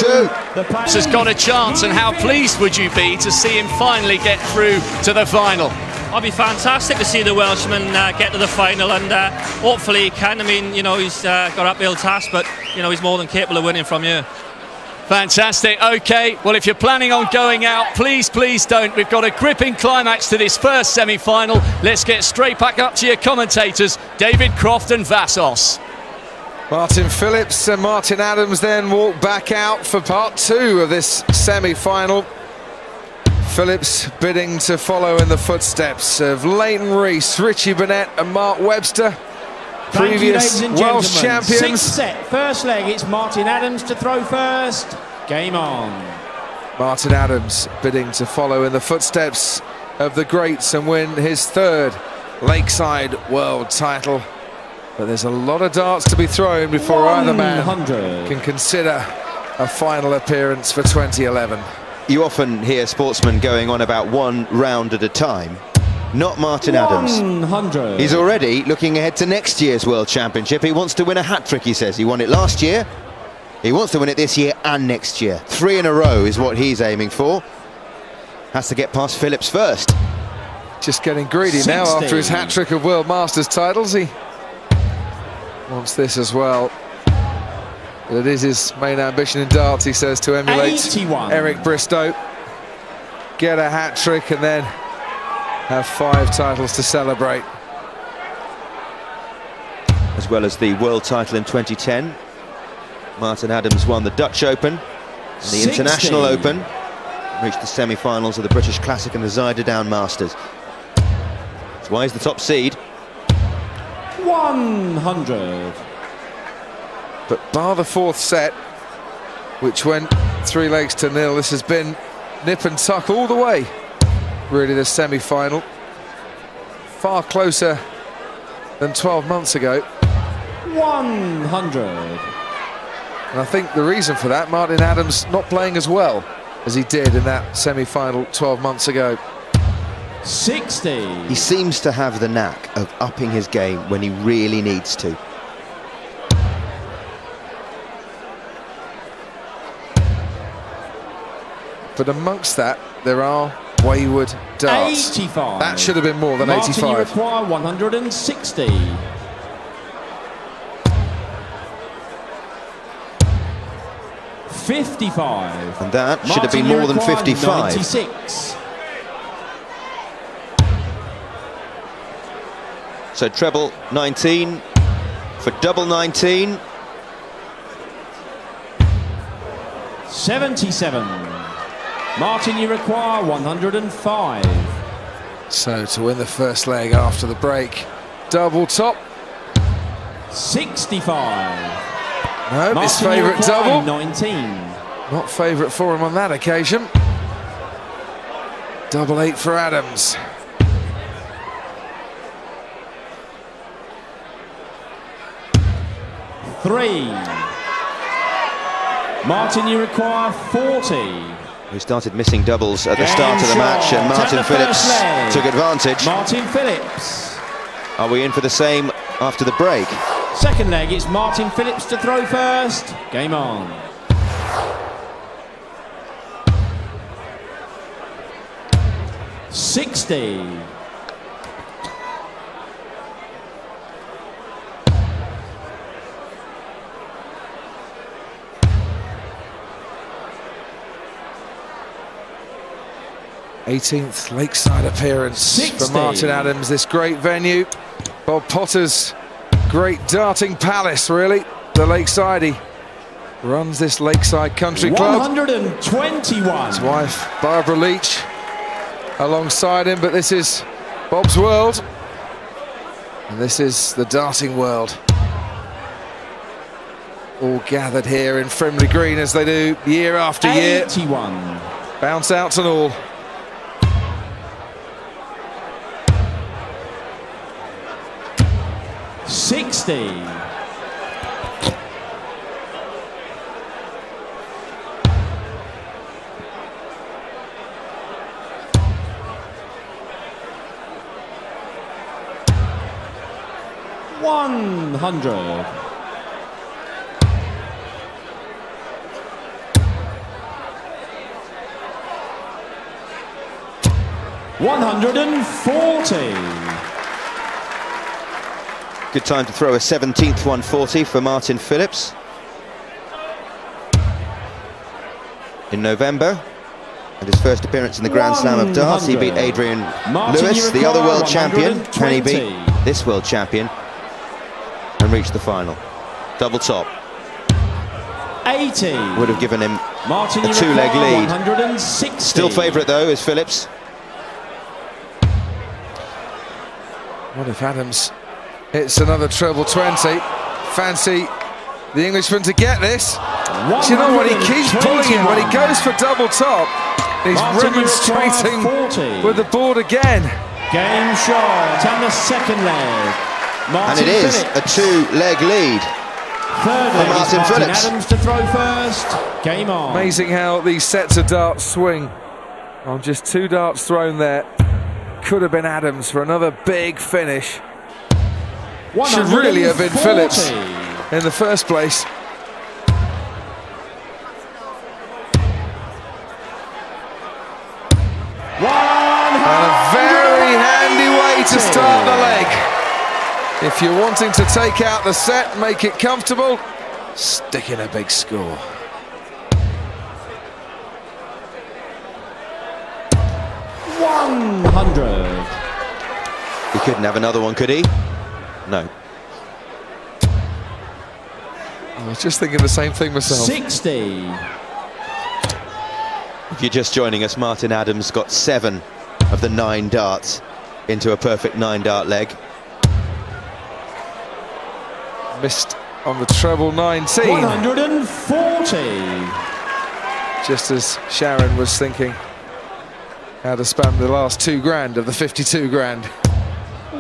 2. The Has got a chance, and how pleased would you be to see him finally get through to the final? It'll be fantastic to see the Welshman get to the final, and hopefully he can. I mean, you know, he's got an uphill task, but you know, he's more than capable of winning from here. Fantastic. Okay, well, if you're planning on going out, please don't. We've got a gripping climax to this first semi-final. Let's get straight back up to your commentators, David Croft and Vassos. Martin Phillips and Martin Adams then walk back out for part 2 of this semi-final. Phillips bidding to follow in the footsteps of Leighton Rees, Richie Burnett and Mark Webster, previous Welsh champions. 6th set, first leg, it's Martin Adams to throw first. Game on. Martin Adams bidding to follow in the footsteps of the greats and win his third Lakeside World title. But there's a lot of darts to be thrown before either man can consider a final appearance for 2011. You often hear sportsmen going on about one round at a time. Not Martin Adams. 100. He's already looking ahead to next year's World Championship. He wants to win a hat-trick, he says. He won it last year. He wants to win it this year and next year. 3 in a row is what he's aiming for. Has to get past Phillips first. Just getting greedy 60. now after his hat-trick of World Masters titles. He wants this as well. But it is his main ambition in darts, he says, to emulate 81. Eric Bristow. Get a hat-trick and then have 5 titles to celebrate. As well as the world title in 2010. Martin Adams won the Dutch Open and the 60. International Open. Reached the semi-finals of the British Classic and the Zuiderdown Masters. That's why he's the top seed. 100. But bar the 4th set, which went 3-0, this has been nip and tuck all the way. Really, the semi-final. Far closer than 12 months ago. 100. And I think the reason for that, Martin Adams not playing as well as he did in that semi-final 12 months ago. 60. He seems to have the knack of upping his game when he really needs to. But amongst that, there are wayward darts. 85. That should have been more than Martin, 85. you require 160. 55. And that should have Martin, been you more than require 55. 96. So treble 19 for double 19. 77. Martin, you require 105. So to win the first leg after the break, double top. 65. No, Martin, his you favourite require double. 19. Not favourite for him on that occasion. Double 8 for Adams. Three. Martin, you require 40. Who started missing doubles at the Game start of the match, and shot. Martin Take the Phillips first leg. took advantage. Martin Phillips. Are we in for the same after the break? Second leg, it's Martin Phillips to throw first. Game on. $60. '18th Lakeside appearance 60. for Martin Adams, this great venue. Bob Potter's great darting palace, really. The Lakeside, he runs this Lakeside Country Club. 121. His wife, Barbara Leach, alongside him, but this is Bob's world. And this is the darting world. All gathered here in Frimley Green as they do year after year. 81. Bounce outs and all. $60. $100. $140. Good time to throw a 17th 140 for Martin Phillips. In November, and his first appearance in the Grand Slam of darts, he beat Adrian Martin, Lewis, you the other require world champion, and he beat 120. this world champion and reached the final. Double top. 80. Would have given him Martin, a you two-leg require lead. 160. Still favourite though is Phillips. What if Adams hits another treble 20? Fancy the Englishman to get this. Do you know what? He keeps pulling it when he goes for double top. He's Martin, remonstrating 40. with the board again. Game shot and the second leg. Martin And it is Phillips. a two-leg lead. Third for leg is Martin Phillips. Adams to throw first. Game on. Amazing how these sets of darts swing. On just 2 darts thrown there. Could have been Adams for another big finish. Should really have been Phillips in the first place. And a very handy way to start the leg. If you're wanting to take out the set, make it comfortable, stick in a big score. He couldn't have another one, could he? No. I was just thinking the same thing myself. 60. If you're just joining us, Martin Adams got 7 of the 9 darts into a perfect 9-dart leg. Missed on the treble 19. 140. Just as Sharon was thinking how to spam the last 2 grand of the 52 grand.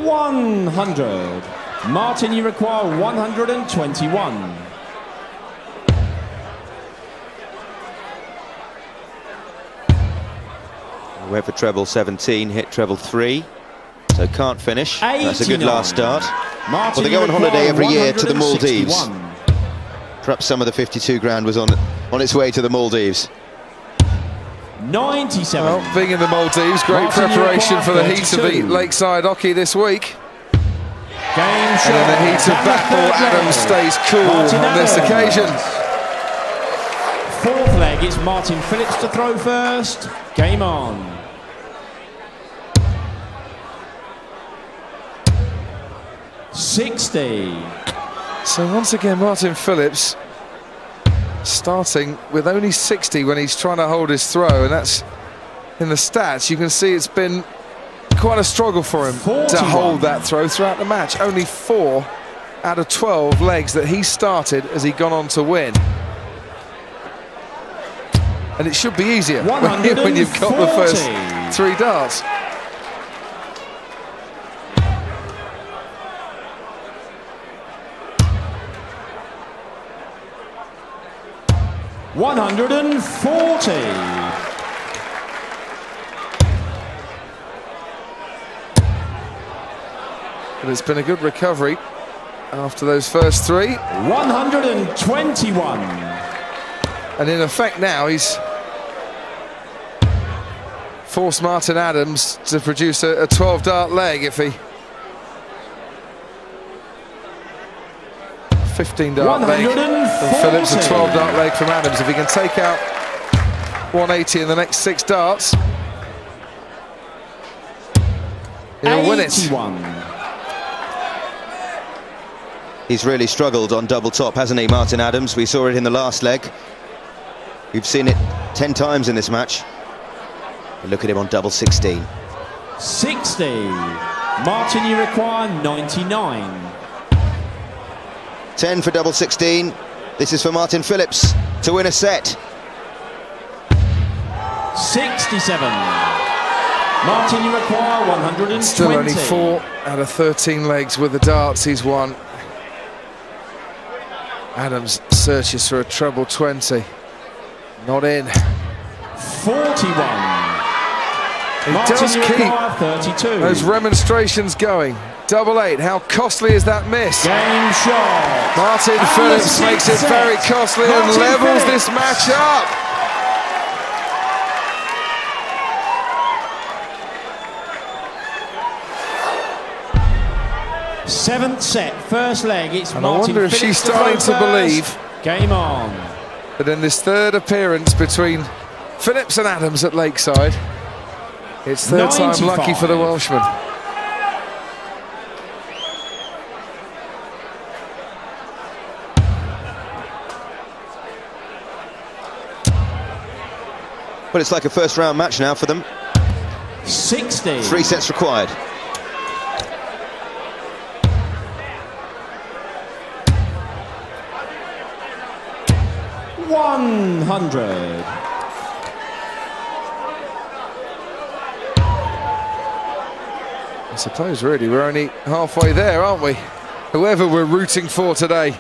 100. Martin, you require 121. Went for treble 17, hit treble 3, so can't finish. That's a good 89. last start. Martin, Well, they go on you holiday require every year to the 161. Maldives. Perhaps some of the 52 grand was on its way to the Maldives. 97. Well, being in the Maldives, great Martin, preparation for the heat of the 32. Lakeside Hockey this week. Game shot. And in the heat of And the battle, third Adams leg. stays cool Martin on this Adams. occasion. Fourth leg, it's Martin Phillips to throw first. Game on. 60. So once again, Martin Phillips starting with only 60 when he's trying to hold his throw, and that's in the stats. You can see it's been quite a struggle for him 41. to hold that throw throughout the match. Only 4 out of 12 legs that he started has he gone on to win. And it should be easier when you've got the first 3 darts. But it's been a good recovery after those first 3. 121. And in effect now he's forced Martin Adams to produce a 12-dart leg if he... 15-dart leg from Phillips, a 12-dart leg from Adams. If he can take out 180 in the next 6 darts, he'll win it. 81. He's really struggled on double top, hasn't he, Martin Adams? We saw it in the last leg. We've seen it 10 times in this match. But look at him on double 16. 60. Martin, you require 99. 10 for double 16. This is for Martin Phillips to win a set. 67. Martin, you require 120. Still only 4 out of 13 legs with the darts he's won. Adams searches for a treble 20. Not in. 41. He Martin, does you keep require 32. those remonstrations going. Double 8, how costly is that miss? Game shot. Martin And Phillips the makes it sixth very set. costly and Martin levels Phillips. this match up. Seventh set, first leg. It's And Martin I wonder if Phillips she's to starting throw to first. believe Game on. that in this 3rd appearance between Phillips and Adams at Lakeside, it's 3rd time 95. lucky for the Welshman. Well, it's like a first round match now for them. 60. 3 sets required. I suppose, really, we're only halfway there, aren't we? Whoever we're rooting for today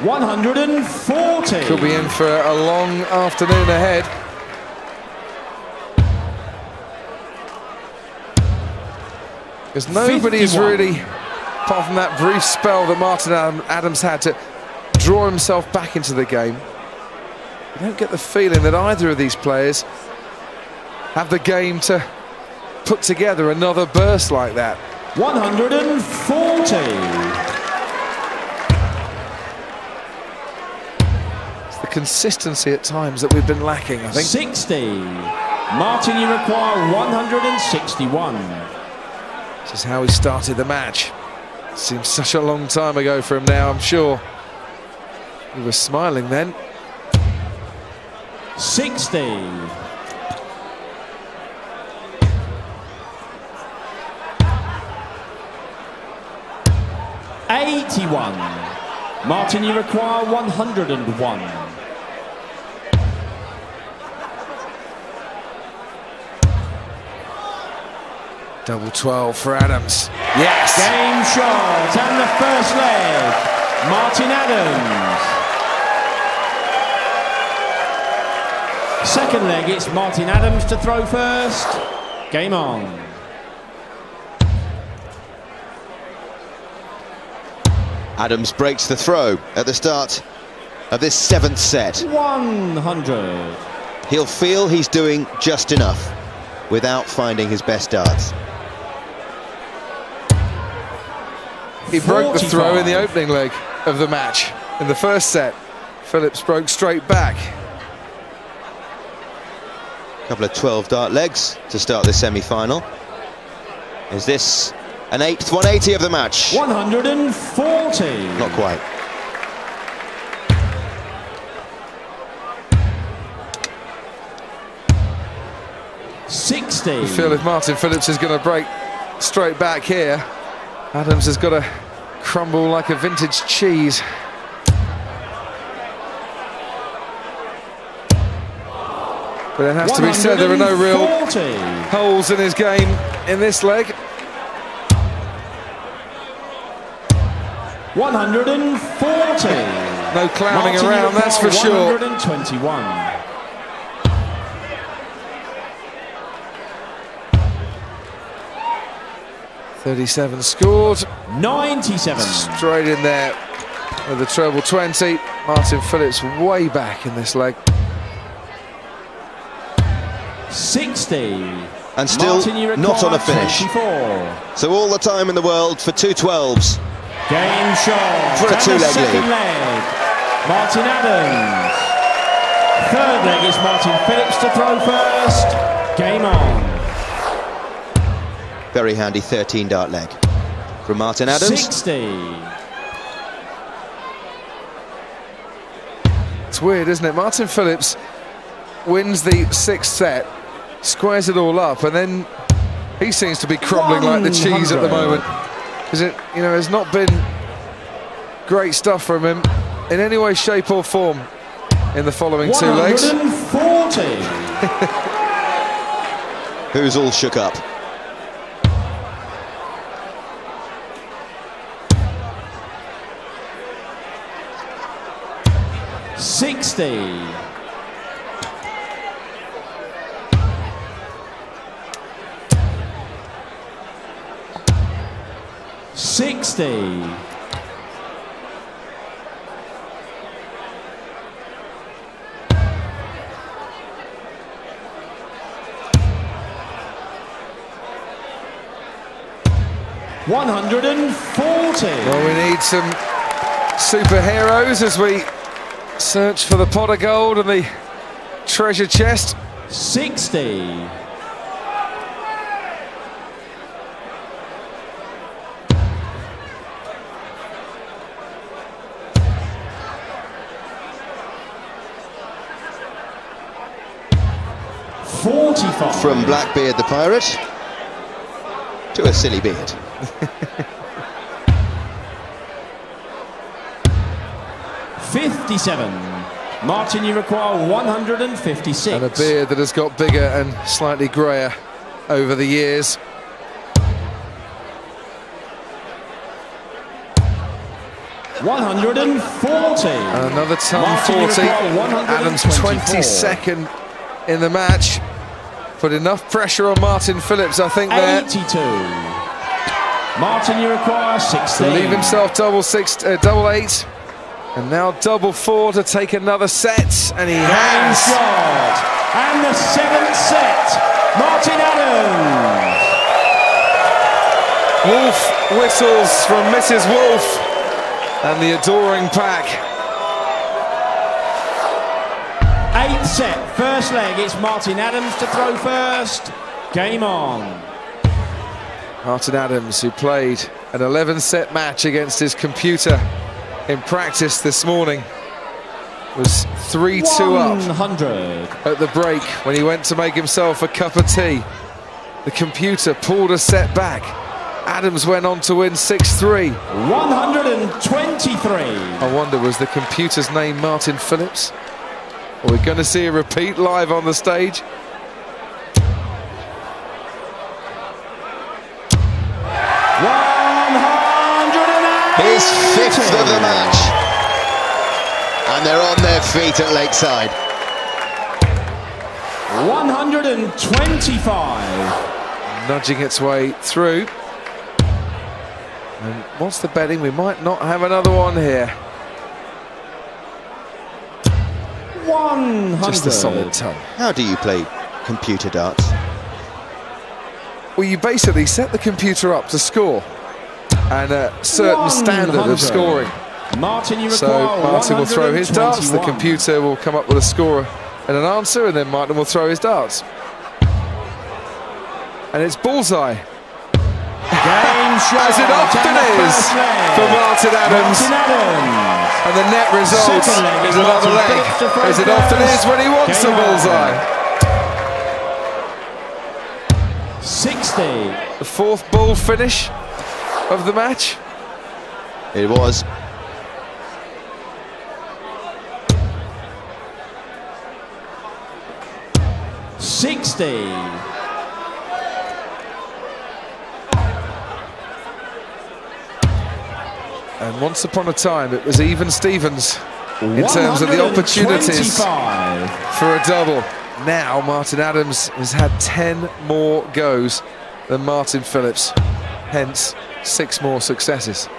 140. could be in for a long afternoon ahead. Because nobody has 51. really, apart from that brief spell that Martin Adams had to draw himself back into the game, you don't get the feeling that either of these players have the game to put together another burst like that. 140. It's the consistency at times that we've been lacking, I think. 60. Martin, you require 161. This is how he started the match. Seems such a long time ago for him now, I'm sure. He was smiling then. 60. 81. Martin, you require 101. Double 12 for Adams. Yes! Game shot, and the first leg, Martin Adams. Second leg, it's Martin Adams to throw first. Game on. Adams breaks the throw at the start of this 7th set. 100. He'll feel he's doing just enough without finding his best darts. He broke the 45. throw in the opening leg of the match. In the first set, Phillips broke straight back. A couple of 12-dart legs to start the semi-final. Is this an 8th 180 of the match? 140. Not quite. I feel if Martin Phillips is going to break straight back here, Adams has got to crumble like a vintage cheese. But it has to be said, there are no real holes in his game in this leg. 140. No clowning Martin, around, that's for sure. 121. .37 scored. 97. Straight in there with the treble 20. Martin Phillips way back in this leg. 60. And still Martin, not on a finish. 24. So all the time in the world for 2 12s. Game shot. For a And the two-leg second lead. leg, Martin Adams. Third leg is Martin Phillips to throw first. Game on. Very handy 13-dart leg from Martin Adams. 60. It's weird, isn't it? Martin Phillips wins the 6th set, squares it all up, and then he seems to be crumbling like the cheese at the moment. Because it, you know, has not been great stuff from him in any way, shape or form in the following 2 legs. 140. Who's all shook up. $60. 140. Well, we need some superheroes as we search for the pot of gold and the treasure chest. 60. From Blackbeard the Pirate to a silly beard. $57. Martin, you require 156. And a beard that has got bigger and slightly greyer over the years. 140. And another ton Martin, 40. you require Adams 124. 22nd in the match. Put enough pressure on Martin Phillips, I think, there. 82. Martin, you require 16. To leave himself double 8. And now double 4 to take another set. And he has. Shot. And the 7th set. Martin Adams. Wolf whistles from Mrs. Wolf and the adoring pack. 8th set, first leg. It's Martin Adams to throw first. Game on. Martin Adams, who played an 11-set match against his computer in practice this morning, was 3-2 up 100. at the break when he went to make himself a cup of tea. The computer pulled a set back. Adams went on to win 6-3. 123. I wonder, was the computer's name Martin Phillips? Are we going to see a repeat live on the stage? His 5th of the match. And they're on their feet at Lakeside. 125. Nudging its way through. And what's the betting? We might not have another one here. 100. Just a solid ton. How do you play computer darts? Well, you basically set the computer up to score and a certain standard 100. of scoring. Martin, you So require Martin will throw his darts, the 121. computer will come up with a score and an answer, and then Martin will throw his darts. And it's bullseye. Game shot. As it often And the is first leg. for Martin Adams. Martin Adams. And the net result Second leg is is another Martin leg, Phillips to throw as it often first. is when he wants a Game on. bullseye. 60. The 4th bull finish of the match. It was. And once upon a time, it was even Stevens in terms of the opportunities 125. for a double. Now Martin Adams has had 10 more goes than Martin Phillips, hence 6 more successes.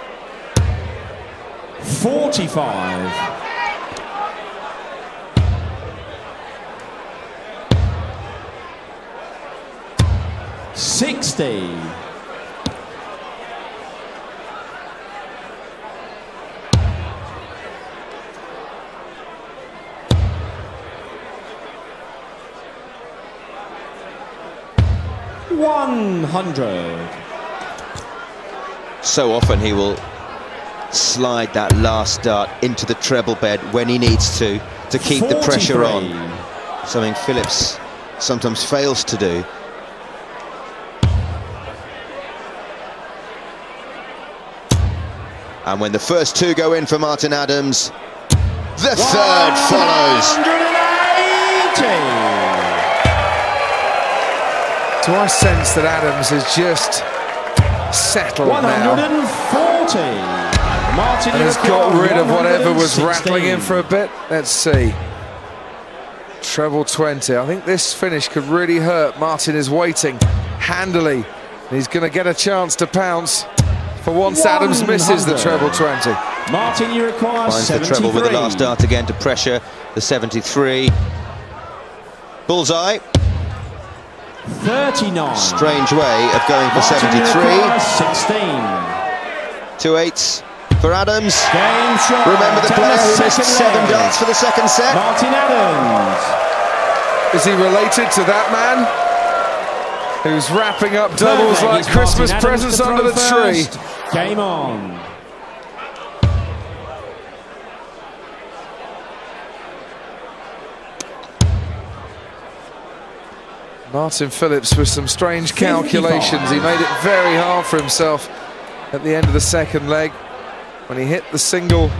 45. 60. 100. So often he will slide that last dart into the treble bed when he needs to keep the pressure on. 43. Something Phillips sometimes fails to do. And when the first 2 go in for Martin Adams, the third follows. 180. Do I sense that Adams is just settled now 140. Martin, and you has got require rid of whatever was 116. rattling in for a bit? Let's see. Treble 20. I think this finish could really hurt. Martin is waiting handily. He's going to get a chance to pounce for once Adams misses the treble 20. Martin, you require Finds the 73. treble with the last dart again to pressure the 73. Bullseye. 39. Strange way of going for Martin, you 73. require 16. 2 8s for Adams. Game shot. Remember the And player who missed second 7 leg. darts for the second set? Martin Adams. Is he related to that man who's wrapping up doubles Third leg like is Christmas Martin Adams presents to under the throw tree? first. Game on. Martin Phillips with some strange calculations. He made it very hard for himself at the end of the second leg. When he hit the single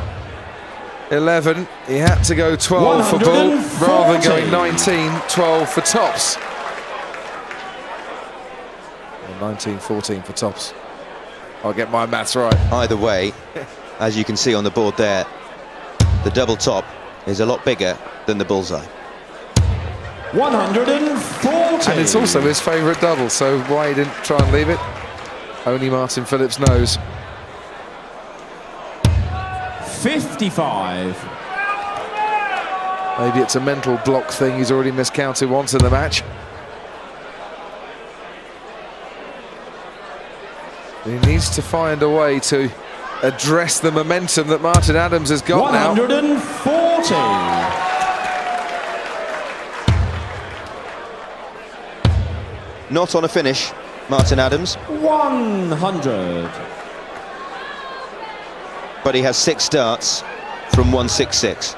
11, he had to go 12 for bull rather than going 19, 12 for tops. Or 19, 14 for tops. I'll get my maths right. Either way, As you can see on the board there, the double top is a lot bigger than the bullseye. 140. And it's also his favourite double, so why he didn't try and leave it, only Martin Phillips knows. 55. Maybe it's a mental block thing, he's already miscounted once in the match. He needs to find a way to address the momentum that Martin Adams has got 140. now. Not on a finish, Martin Adams. 100. But he has 6 starts from 166.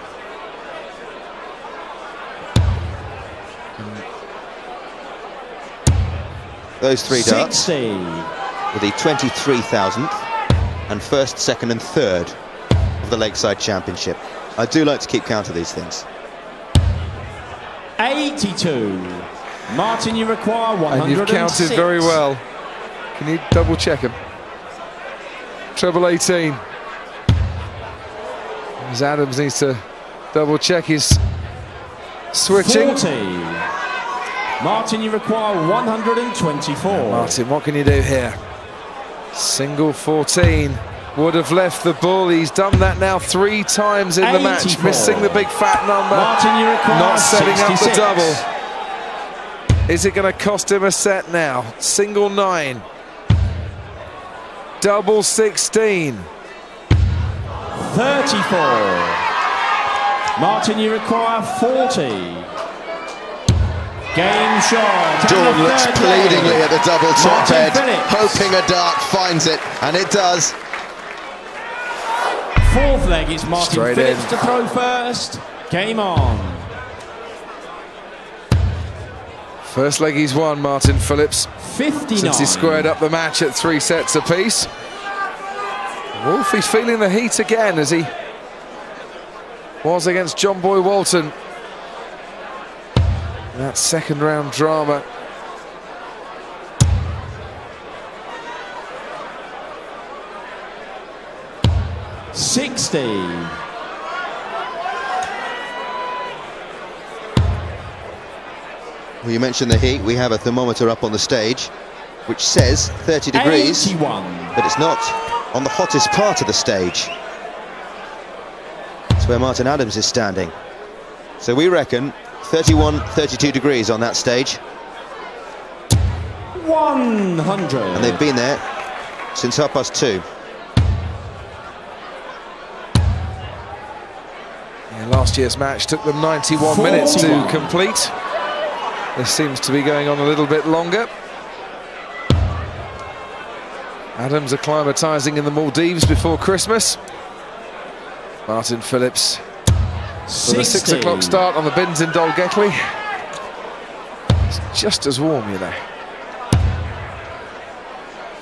Those 3 darts 60. with the 23,000th and 1st, 2nd and 3rd of the Lakeside Championship. I do like to keep count of these things. 82. Martin, you require 106. And you've counted very well. Can you double check him? Treble 18. As Adams needs to double check his switching. 40. Martin, you require 124. Martin, what can you do here? Single 14 would have left the bull. He's done that now 3 times in the match, 84. missing the big fat number. Martin, you require not setting 66. up the double. Is it going to cost him a set now? Single 9. Double 16. 34. Martin, you require 40. Game shot. Dawn looks pleadingly at the double top Martin head, Phillips. hoping a dart finds it, and it does. 4th leg, it's Martin Straight Phillips in. to throw first. Game on. First leg he's won, Martin Phillips, 59. since he squared up the match at 3 sets apiece. Wolf, he's feeling the heat again as he was against John Boy Walton. That 2nd round drama. Well, you mentioned the heat. We have a thermometer up on the stage which says 30 degrees, 81. but it's not on the hottest part of the stage. It's where Martin Adams is standing. So we reckon 31, 32 degrees on that stage. 100. And they've been there since 2:30. Yeah, last year's match took them 91 minutes to 41. complete. This seems to be going on a little bit longer. Adams acclimatising in the Maldives before Christmas. Martin Phillips with a 6 o'clock start on the bins in Dolgethley. It's just as warm, you know.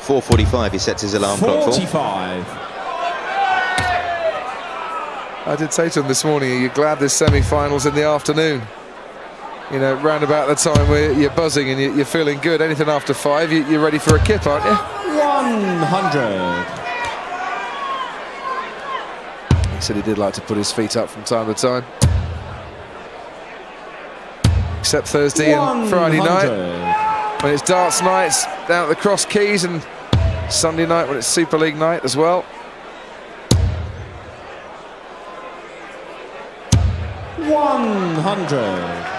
4:45 he sets his alarm clock for. 45. I did say to him this morning, are you glad this semi-final's in the afternoon? You know, round about the time where you're buzzing and you're feeling good. Anything after 5, you're ready for a kip, aren't you? 100. He said he did like to put his feet up from time to time. Except Thursday and Friday night, when it's darts nights down at the Cross Keys, and Sunday night when it's Super League night as well. 100.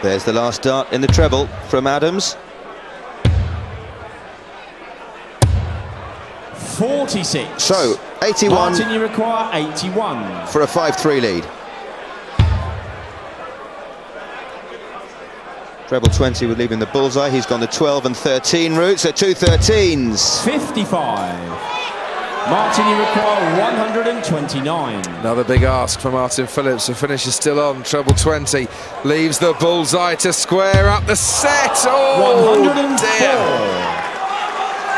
There's the last dart in the treble from Adams. 46. So 81 Martin, you require 81. for a 5-3 lead. Treble 20 with leaving the bullseye. He's gone the 12 and 13 route, so 2 13s. 55. Martin, you require 129. Another big ask for Martin Phillips. The finish is still on. Treble 20 leaves the bullseye to square up the set. Oh, 104. dear.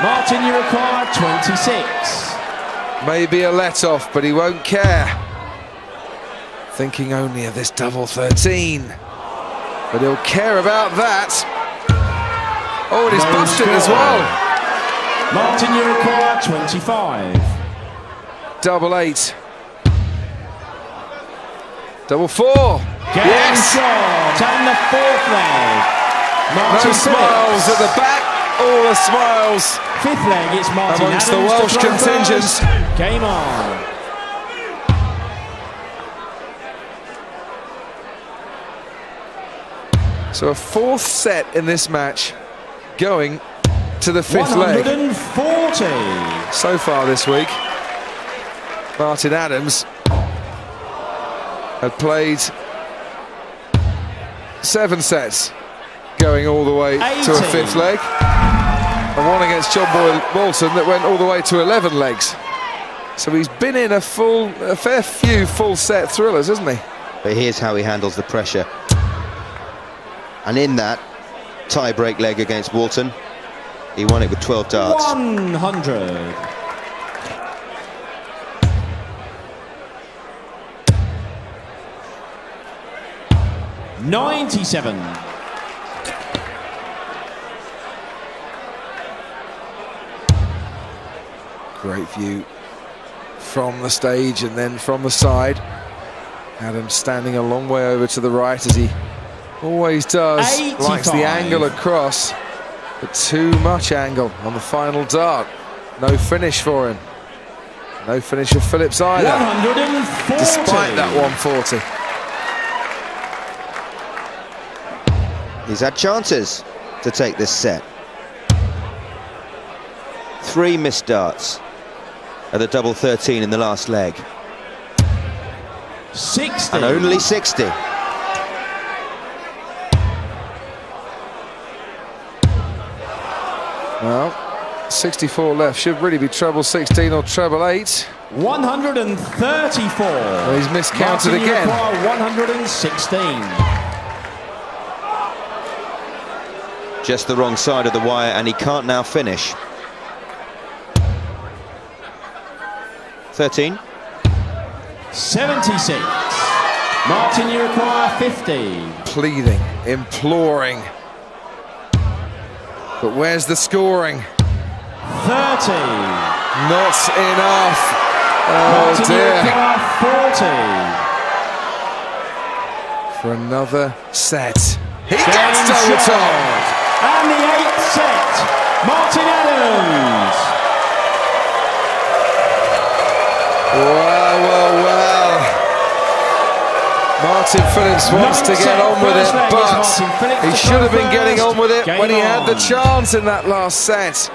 Martin, you require 26. Maybe a let-off, but he won't care. Thinking only of this double 13. But he'll care about that. Oh, and he's buffed it as well. Martin, you require 25. double 8. Double 4. Game Yes! shot and the fourth leg. Martin No smiles Phillips. at the back. All the smiles Fifth leg, it's Martin amongst Adams the Welsh to throw contingent. first. Game on. So a fourth set in this match going to the fifth leg. 140. So far this week, Martin Adams had played 7 sets going all the way to a 80. fifth leg, and one against John Boy Walton that went all the way to 11 legs. So he's been in a fair few full set thrillers, hasn't he? But here's how he handles the pressure. And in that tie-break leg against Walton, he won it with 12 darts. 100. $97. Great view from the stage and then from the side. Adams standing a long way over to the right, as he always does. 85. Likes the angle across, but too much angle on the final dart. No finish for him. No finish for Phillips either, 140. despite that 140. He's had chances to take this set. 3 missed darts at the double 13 in the last leg. 60. And only 60. Well, 64 left. Should really be treble 16 or treble 8. 134. Well, he's miscounted Martin, you again. require 116. Just the wrong side of the wire, and he can't now finish. 13. 76. Martin, you require 50. Pleading, imploring. But where's the scoring? 30. Not enough. Oh Martin, you dear. require 40. For another set. He Game gets double shot. top. And the 8th set, Martin Adams. Well. Martin Phillips wants to get on with it, but he should have been getting on with it when he had the chance in that last set.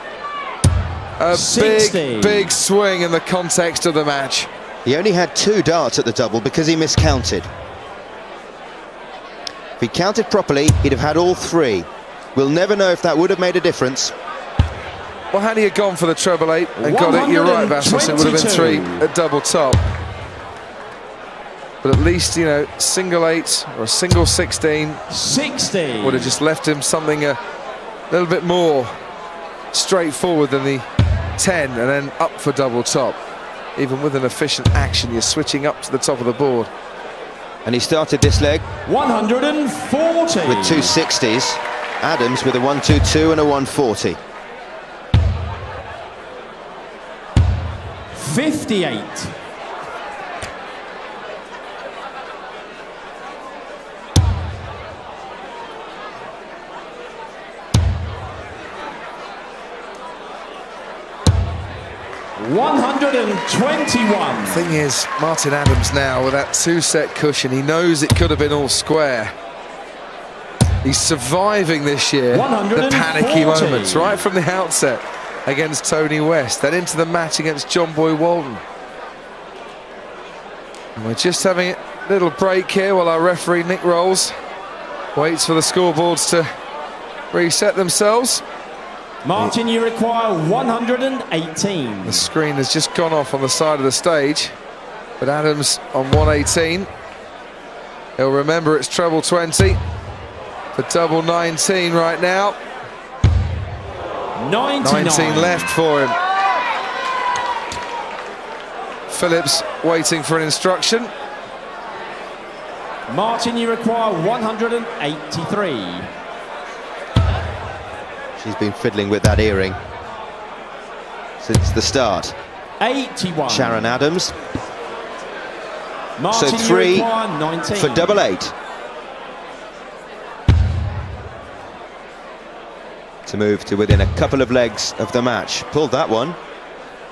A 60. big swing in the context of the match. He only had 2 darts at the double because he miscounted. If he counted properly, he'd have had all 3. We'll never know if that would have made a difference. Well, had he had gone for the treble 8 and got it, you're right, Vassos, it would have been 3 at double top. But at least, you know, single 8 or a single 16 60. would have just left him something a little bit more straightforward than the 10 and then up for double top. Even with an efficient action, you're switching up to the top of the board. And he started this leg 140. with 2 60s. Adams with a 122 and a 140. 58. $121. Thing is, Martin Adams now with that 2-set cushion, he knows it could have been all square. He's surviving this year the 140. panicky moments right from the outset against Tony West, then into the match against John Boy Walton. And we're just having a little break here while our referee Nick Rolls waits for the scoreboards to reset themselves. Martin, you require 118. The screen has just gone off on the side of the stage, but Adams on 118. He'll remember it's treble 20 for double 19 right now. 99. 19 left for him. Phillips waiting for an instruction. Martin, you require 183. She's been fiddling with that earring since the start. 81. Sharon Adams. Martin, So 3 19. for double 8. To move to within a couple of legs of the match. Pulled that one.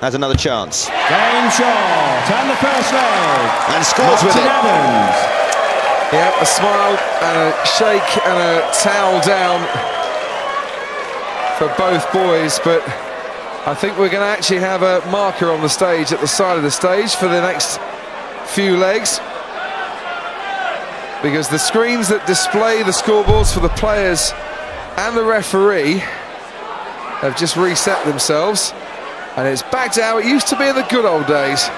Has another chance. Game shot and the first leg. And scores Martin with it. Adams. Yeah, a smile and a shake and a towel down for both boys, but I think we're going to actually have a marker on the stage at the side of the stage for the next few legs, because the screens that display the scoreboards for the players and the referee have just reset themselves, and it's back to how it used to be in the good old days.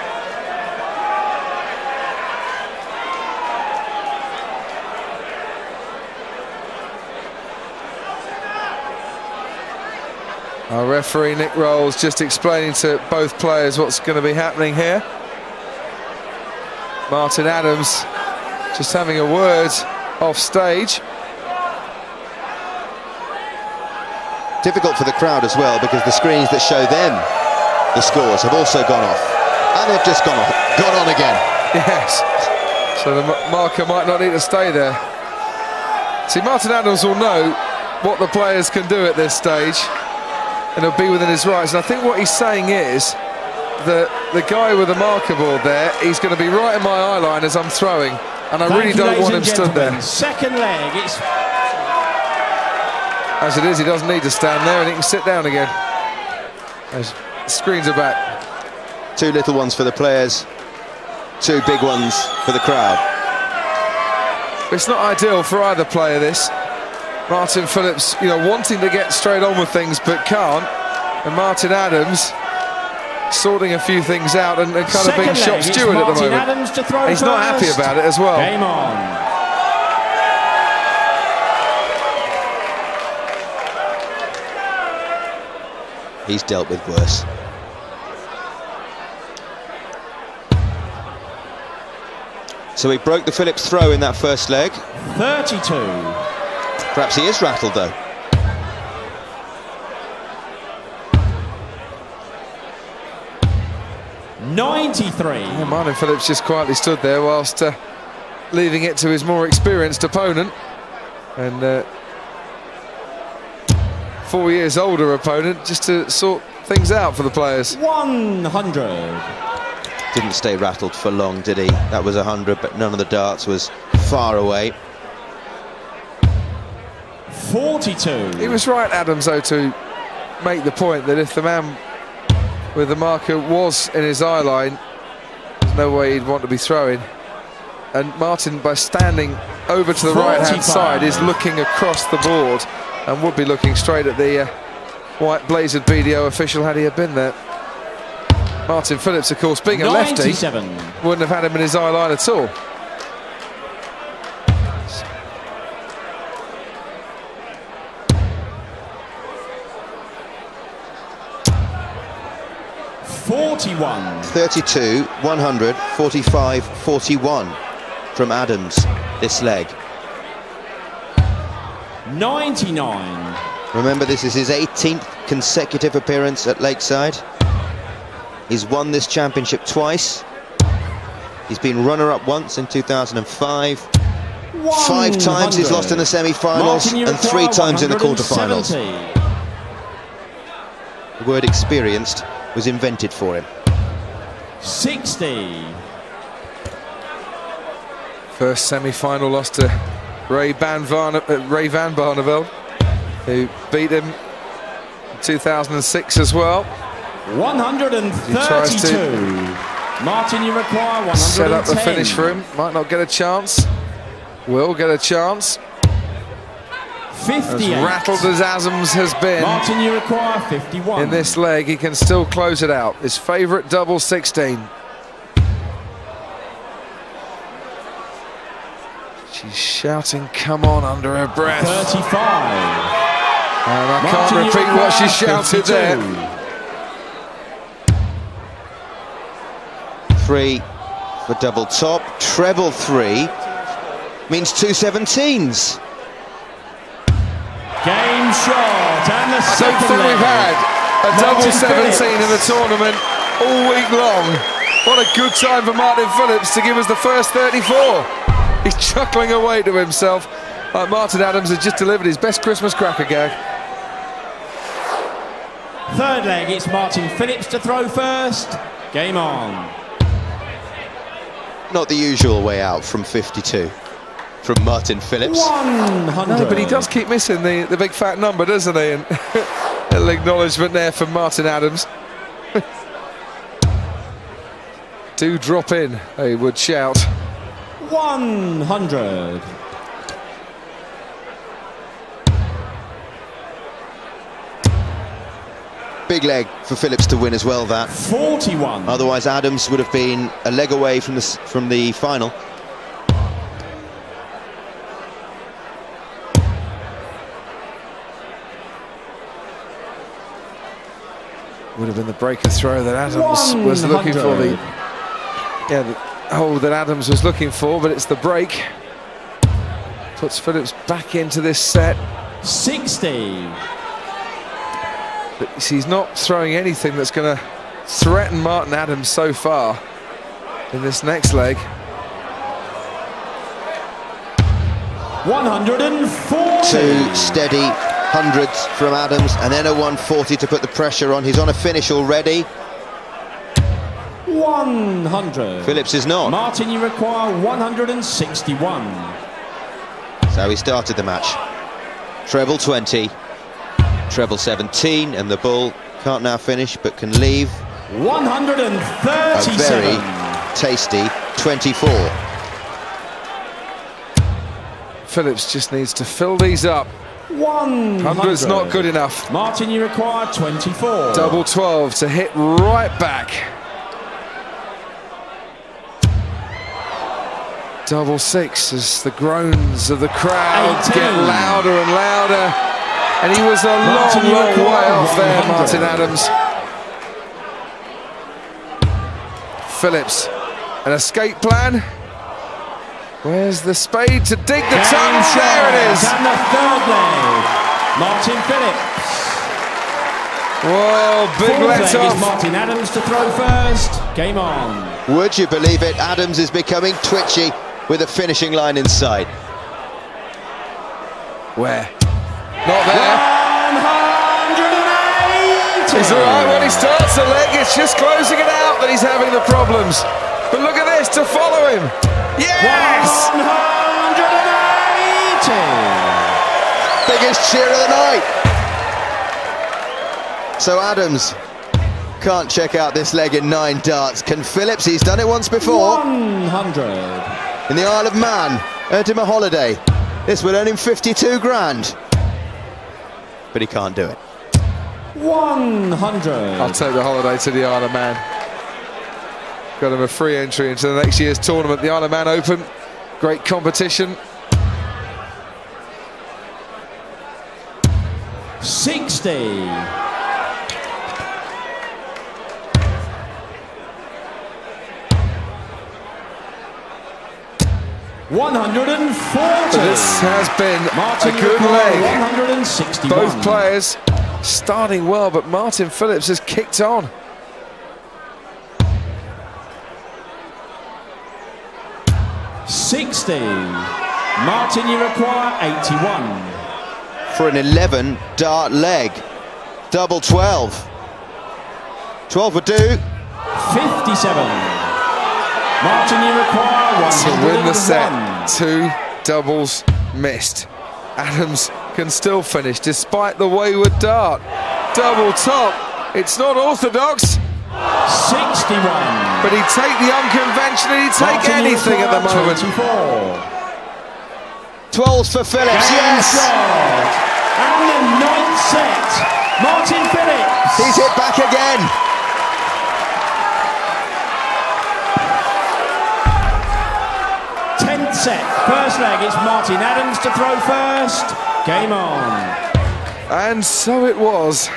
Our referee Nick Rolls just explaining to both players what's going to be happening here. Martin Adams just having a word off stage. Difficult for the crowd as well, because the screens that show them the scores have also gone off. And they've just gone on again. Yes. So the marker might not need to stay there. See, Martin Adams will know what the players can do at this stage, and he'll be within his rights. And I think what he's saying is that the guy with the marker board there, he's going to be right in my eye line as I'm throwing, and I really don't want him stood there. Second leg, it's... As it is, he doesn't need to stand there, and he can sit down again. Those screens are back. 2 little ones for the players, 2 big ones for the crowd. It's not ideal for either player, this. Martin Phillips, you know, wanting to get straight on with things but can't, and Martin Adams sorting a few things out and kind of being shop steward at the moment. He's not happy about it as well. Game on. He's dealt with worse. So he broke the Phillips throw in that first leg. 32. Perhaps he is rattled though. Martin Phillips just quietly stood there whilst leaving it to his more experienced opponent, and 4 years older opponent, just to sort things out for the players. 100. Didn't stay rattled for long, did he? That was 100, but none of the darts was far away. 42. He was right, Adams, though, to make the point that if the man with the marker was in his eye line, there's no way he'd want to be throwing. And Martin, by standing over to the right-hand side, is looking across the board and would be looking straight at the white blazered BDO official had he have been there. Martin Phillips, of course, being a lefty, wouldn't have had him in his eye line at all. .41. 32, 100, 45, 41 from Adams this leg. 99. Remember, this is his 18th consecutive appearance at Lakeside. He's won this championship twice. He's been runner-up once in 2005. 5 times he's lost in the semi-finals and 3 times in the quarter-finals. The word experienced was invented for him. 60. First semi-final loss to Ray Van Barneveld, who beat him in 2006 as well. 132. Martin, you require 110. Set up the finish for him. Might not get a chance. Will get a chance. 58. As rattled as Adams has been, Martin, you require 51. in this leg, he can still close it out. His favourite double 16. She's shouting, come on, under her breath. 35. And I can't repeat what she shouted 52. there. 3 for double top. Treble 3 means 2 17s. Game shot and the I don't think we've had a double 17 in the tournament all week long. What a good time for Martin Phillips to give us the first 34. He's chuckling away to himself like Martin Adams has just delivered his best Christmas cracker gag. Third leg, it's Martin Phillips to throw first. Game on. Not the usual way out from 52 from Martin Phillips. 100. No, but he does keep missing the big fat number, doesn't he? And a little acknowledgement there from Martin Adams. Do drop in, they would shout. 100. Big leg for Phillips to win as well, that. 41. Otherwise Adams would have been a leg away from the final. Would have been the breaker throw that Adams was looking for. The hole that Adams was looking for, but it's the break. Puts Phillips back into this set. 60. But he's not throwing anything that's going to threaten Martin Adams so far in this next leg. 140. Two steady hundreds from Adams, and then a 140 to put the pressure on. He's on a finish already. 100. Phillips is not. Martin, you require 161. That's how he started the match. Treble 20, treble 17, and the bull can't now finish but can leave 137. a very tasty 24. Phillips just needs to fill these up. 100's not good enough. Martin, you require 24. Double 12 to hit right back. Double 6 as the groans of the crowd 18. get louder and louder. And he was a Martin, long, you long require way off there, 100. Martin Adams. Phillips, an escape plan. Where's the spade to dig the tons? There it is. And the third leg, Martin Phillips. Whoa, big Fourth let leg is off. Martin Adams to throw first. Game on. Would you believe it? Adams is becoming twitchy with a finishing line in sight. Where? Not there. 180. He's all right when he starts the leg. It's just closing it out that he's having the problems. But look at this to follow him. Yes! 180. Biggest cheer of the night. So Adams can't check out this leg in 9 darts. Can Phillips? He's done it once before. 100. In the Isle of Man, earned him a holiday. This would earn him 52 grand. But he can't do it. 100. I'll take the holiday to the Isle of Man. Got him a free entry into the next year's tournament, the Isle of Man Open. Great competition. 60. 140. This has been Martin a good leg. 161. Both players starting well, but Martin Phillips has kicked on. $60. Martin, you require 81. For an 11 dart leg. Double 12. 12 would do. 57. Martin, you require 101. To win the set, 2 doubles missed. Adams can still finish despite the wayward dart. Double top, it's not orthodox. 61. But he'd take the unconventional, he'd take Martin, you anything at the require moment. 24. 12's for Phillips, Game yes! shot. And the 9th set, Martin Phillips. He's hit back again. Set. First leg, it's Martin Adams to throw first. Game on. And so it was.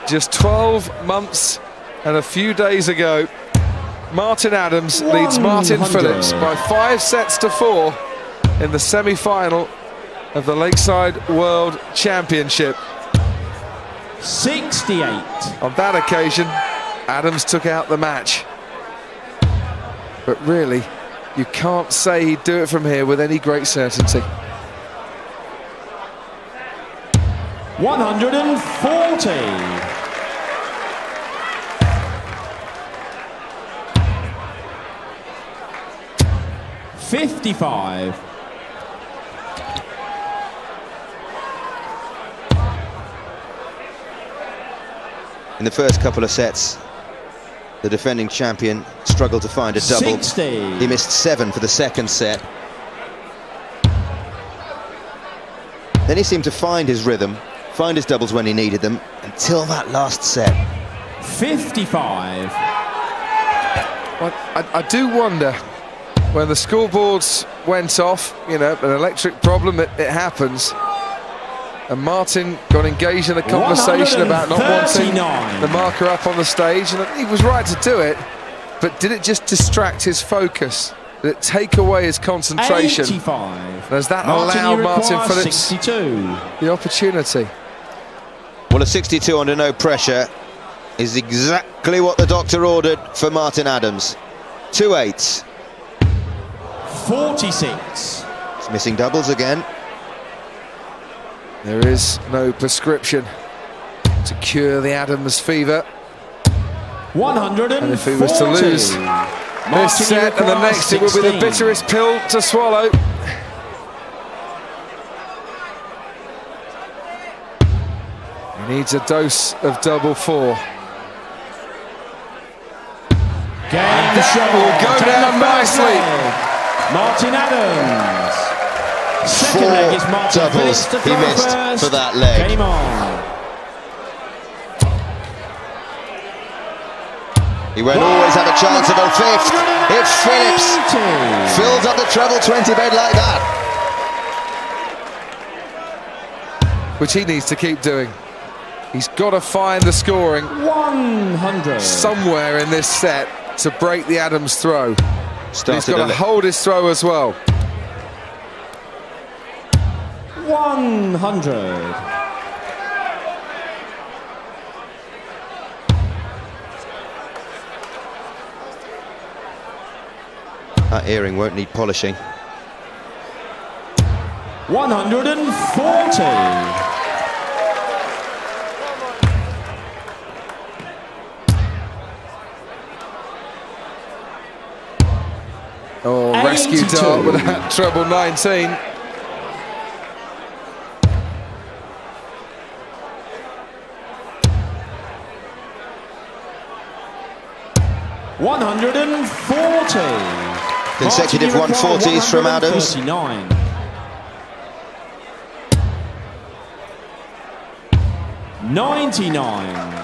Just 12 months and a few days ago, Martin Adams leads Martin 100. Phillips by 5 sets to 4 in the semi-final of the Lakeside World Championship. 68. On that occasion, Adams took out the match. But really, you can't say he'd do it from here with any great certainty. 140. 55. In the first couple of sets, the defending champion struggled to find a double. 60. He missed 7 for the second set. Then he seemed to find his rhythm, find his doubles when he needed them, until that last set. 55. Well, I do wonder, when the scoreboards went off, you know, an electric problem, it happens. And Martin got engaged in a conversation about not wanting the marker up on the stage, and he was right to do it, but did it just distract his focus? Did it take away his concentration? 85. Does that allow Martin Phillips 62. the opportunity? Well, a 62 under no pressure is exactly what the doctor ordered for Martin Adams. 2 8s. 46. He's missing doubles again. There is no prescription to cure the Adams fever. 140. And if he was to lose this set and the next, it will be the bitterest pill to swallow. He needs a dose of double 4. Game That will go down nicely. Martin Adams. Second 4 leg is Martin doubles Phillips to he throw missed first. for that leg. Game on. He won't always have a chance of a fifth if Phillips 180. fills up the treble 20 bed like that. Which he needs to keep doing. He's got to find the scoring 100. somewhere in this set to break the Adams throw. He's Started got to hold his throw as well. 100. That earring won't need polishing. 140. Oh, rescue 82. dart with that treble 19. Consecutive 140s from Adams. 139. 99.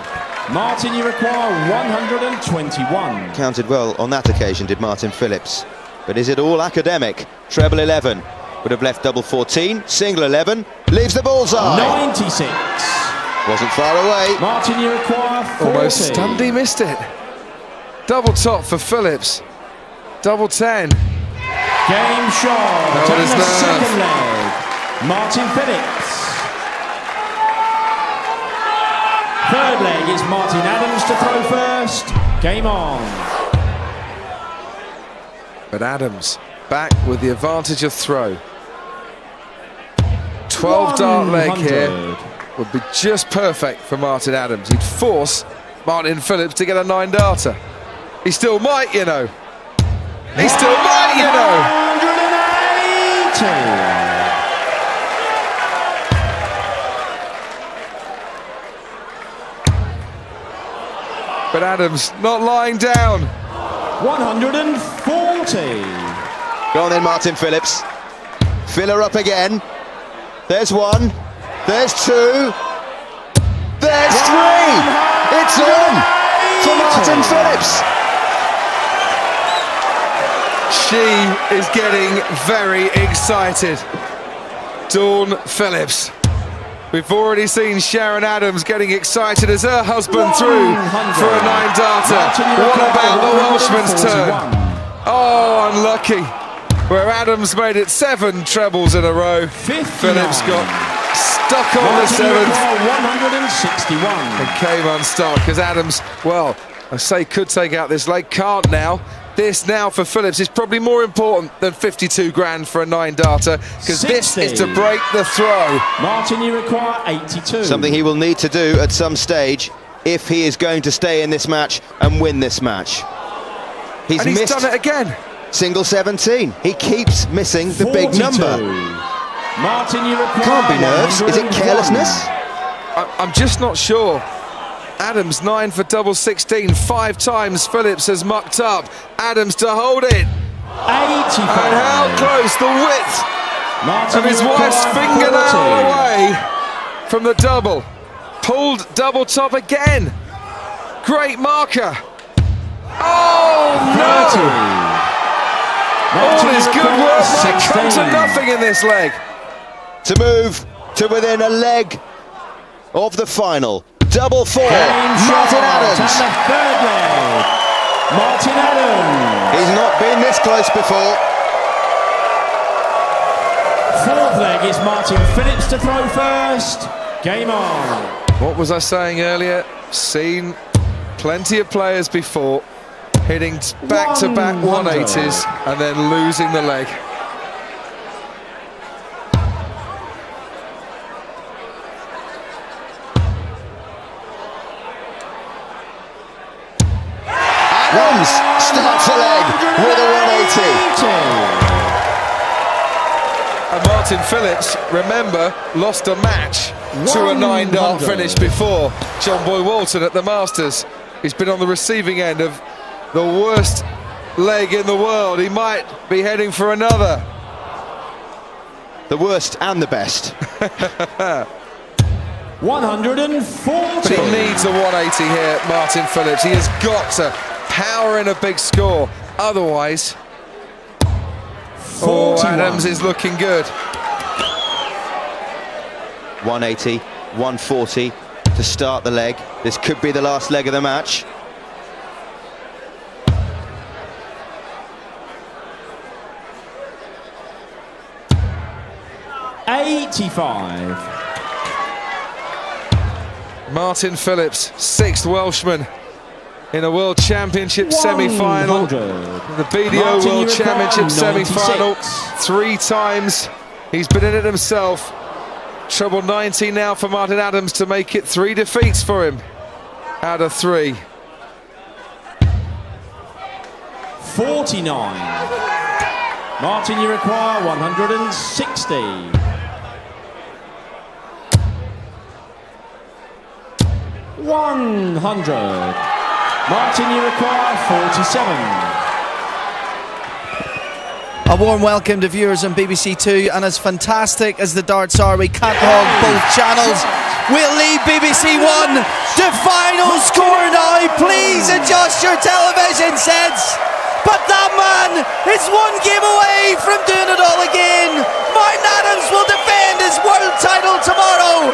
Martin, you require 121. Counted well on that occasion, did Martin Phillips. But is it all academic? Treble 11 would have left double 14, single 11, leaves the bullseye. 96. Wasn't far away. Martin, you require 40. Almost stunned he missed it. Double top for Phillips. Double 10. Game shot. No, it is And the nerve. second leg. Martin Phillips. Third leg is Martin Adams to throw first. Game on. But Adams back with the advantage of throw. 12 dart leg 100. here would be just perfect for Martin Adams. He'd force Martin Phillips to get a 9 darter. He still might, you know. He still might, you know. 180. But Adams not lying down. 140. Go on then, Martin Phillips. Fill her up again. There's 1. There's 2. There's 3. It's on for Martin Phillips. She is getting very excited. Dawn Phillips. We've already seen Sharon Adams getting excited as her husband threw for a 9 darter. What about the Welshman's turn? Oh, unlucky. Where Adams made it 7 trebles in a row. 59. Phillips got stuck on the Martin 7th 161. and came unstuck because Adams, well, I say could take out this leg, can't now. This now for Phillips is probably more important than 52 grand for a 9-darter, because this is to break the throw. Martin, you require 82. Something he will need to do at some stage if he is going to stay in this match and win this match. And he's done it again. Single 17. He keeps missing the 42. big number. Martin, you require Can't be nerves. Is it 101. carelessness? I'm just not sure. Adams 9 for double 16. 5 times Phillips has mucked up. Adams to hold it. 85. And how close the width Martin, of his you wife's require fingernail 40. away from the double. Pulled double top again. Great marker. Oh no! 30. All Martin, his you good require work might come to 16. nothing in this leg. To move to within a leg of the final. Double 4. Martin Adams. And the third leg. Martin Adams. He's not been this close before. Fourth leg is Martin Phillips to throw first. Game on. What was I saying earlier? Seen plenty of players before hitting back-to-back 180s and then losing the leg. Adams starts a leg with a 180. And Martin Phillips, remember, lost a match to a 9-dart finish before. John Boy Walton at the Masters. He's been on the receiving end of the worst leg in the world. He might be heading for another. The worst and the best. 140. But he needs a 180 here, Martin Phillips. He has got to power in a big score. Otherwise, 41. Adams is looking good. 180, 140 to start the leg. This could be the last leg of the match. Martin Phillips, 6th Welshman in a World Championship semi-final. The BDO Martin, World you Championship require 96. semi-final. 3 times he's been in it himself. Treble 90 now for Martin Adams to make it 3 defeats for him out of 3. 49. Martin, you require 160. 100. Martin, you require 47. A warm welcome to viewers on BBC Two, and as fantastic as the darts are, we can't hog both channels. We'll leave BBC One to final score now. Please adjust your television sets. But that man is 1 game away from doing it all again. Martin Adams will defend his world title tomorrow.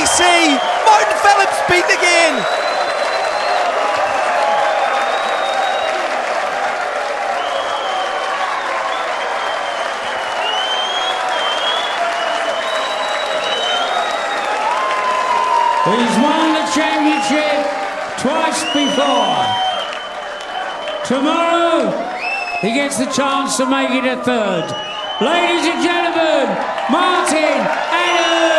See Martin Phillips beaten again. He's won the championship twice before. Tomorrow, he gets the chance to make it a 3rd. Ladies and gentlemen, Martin Adams!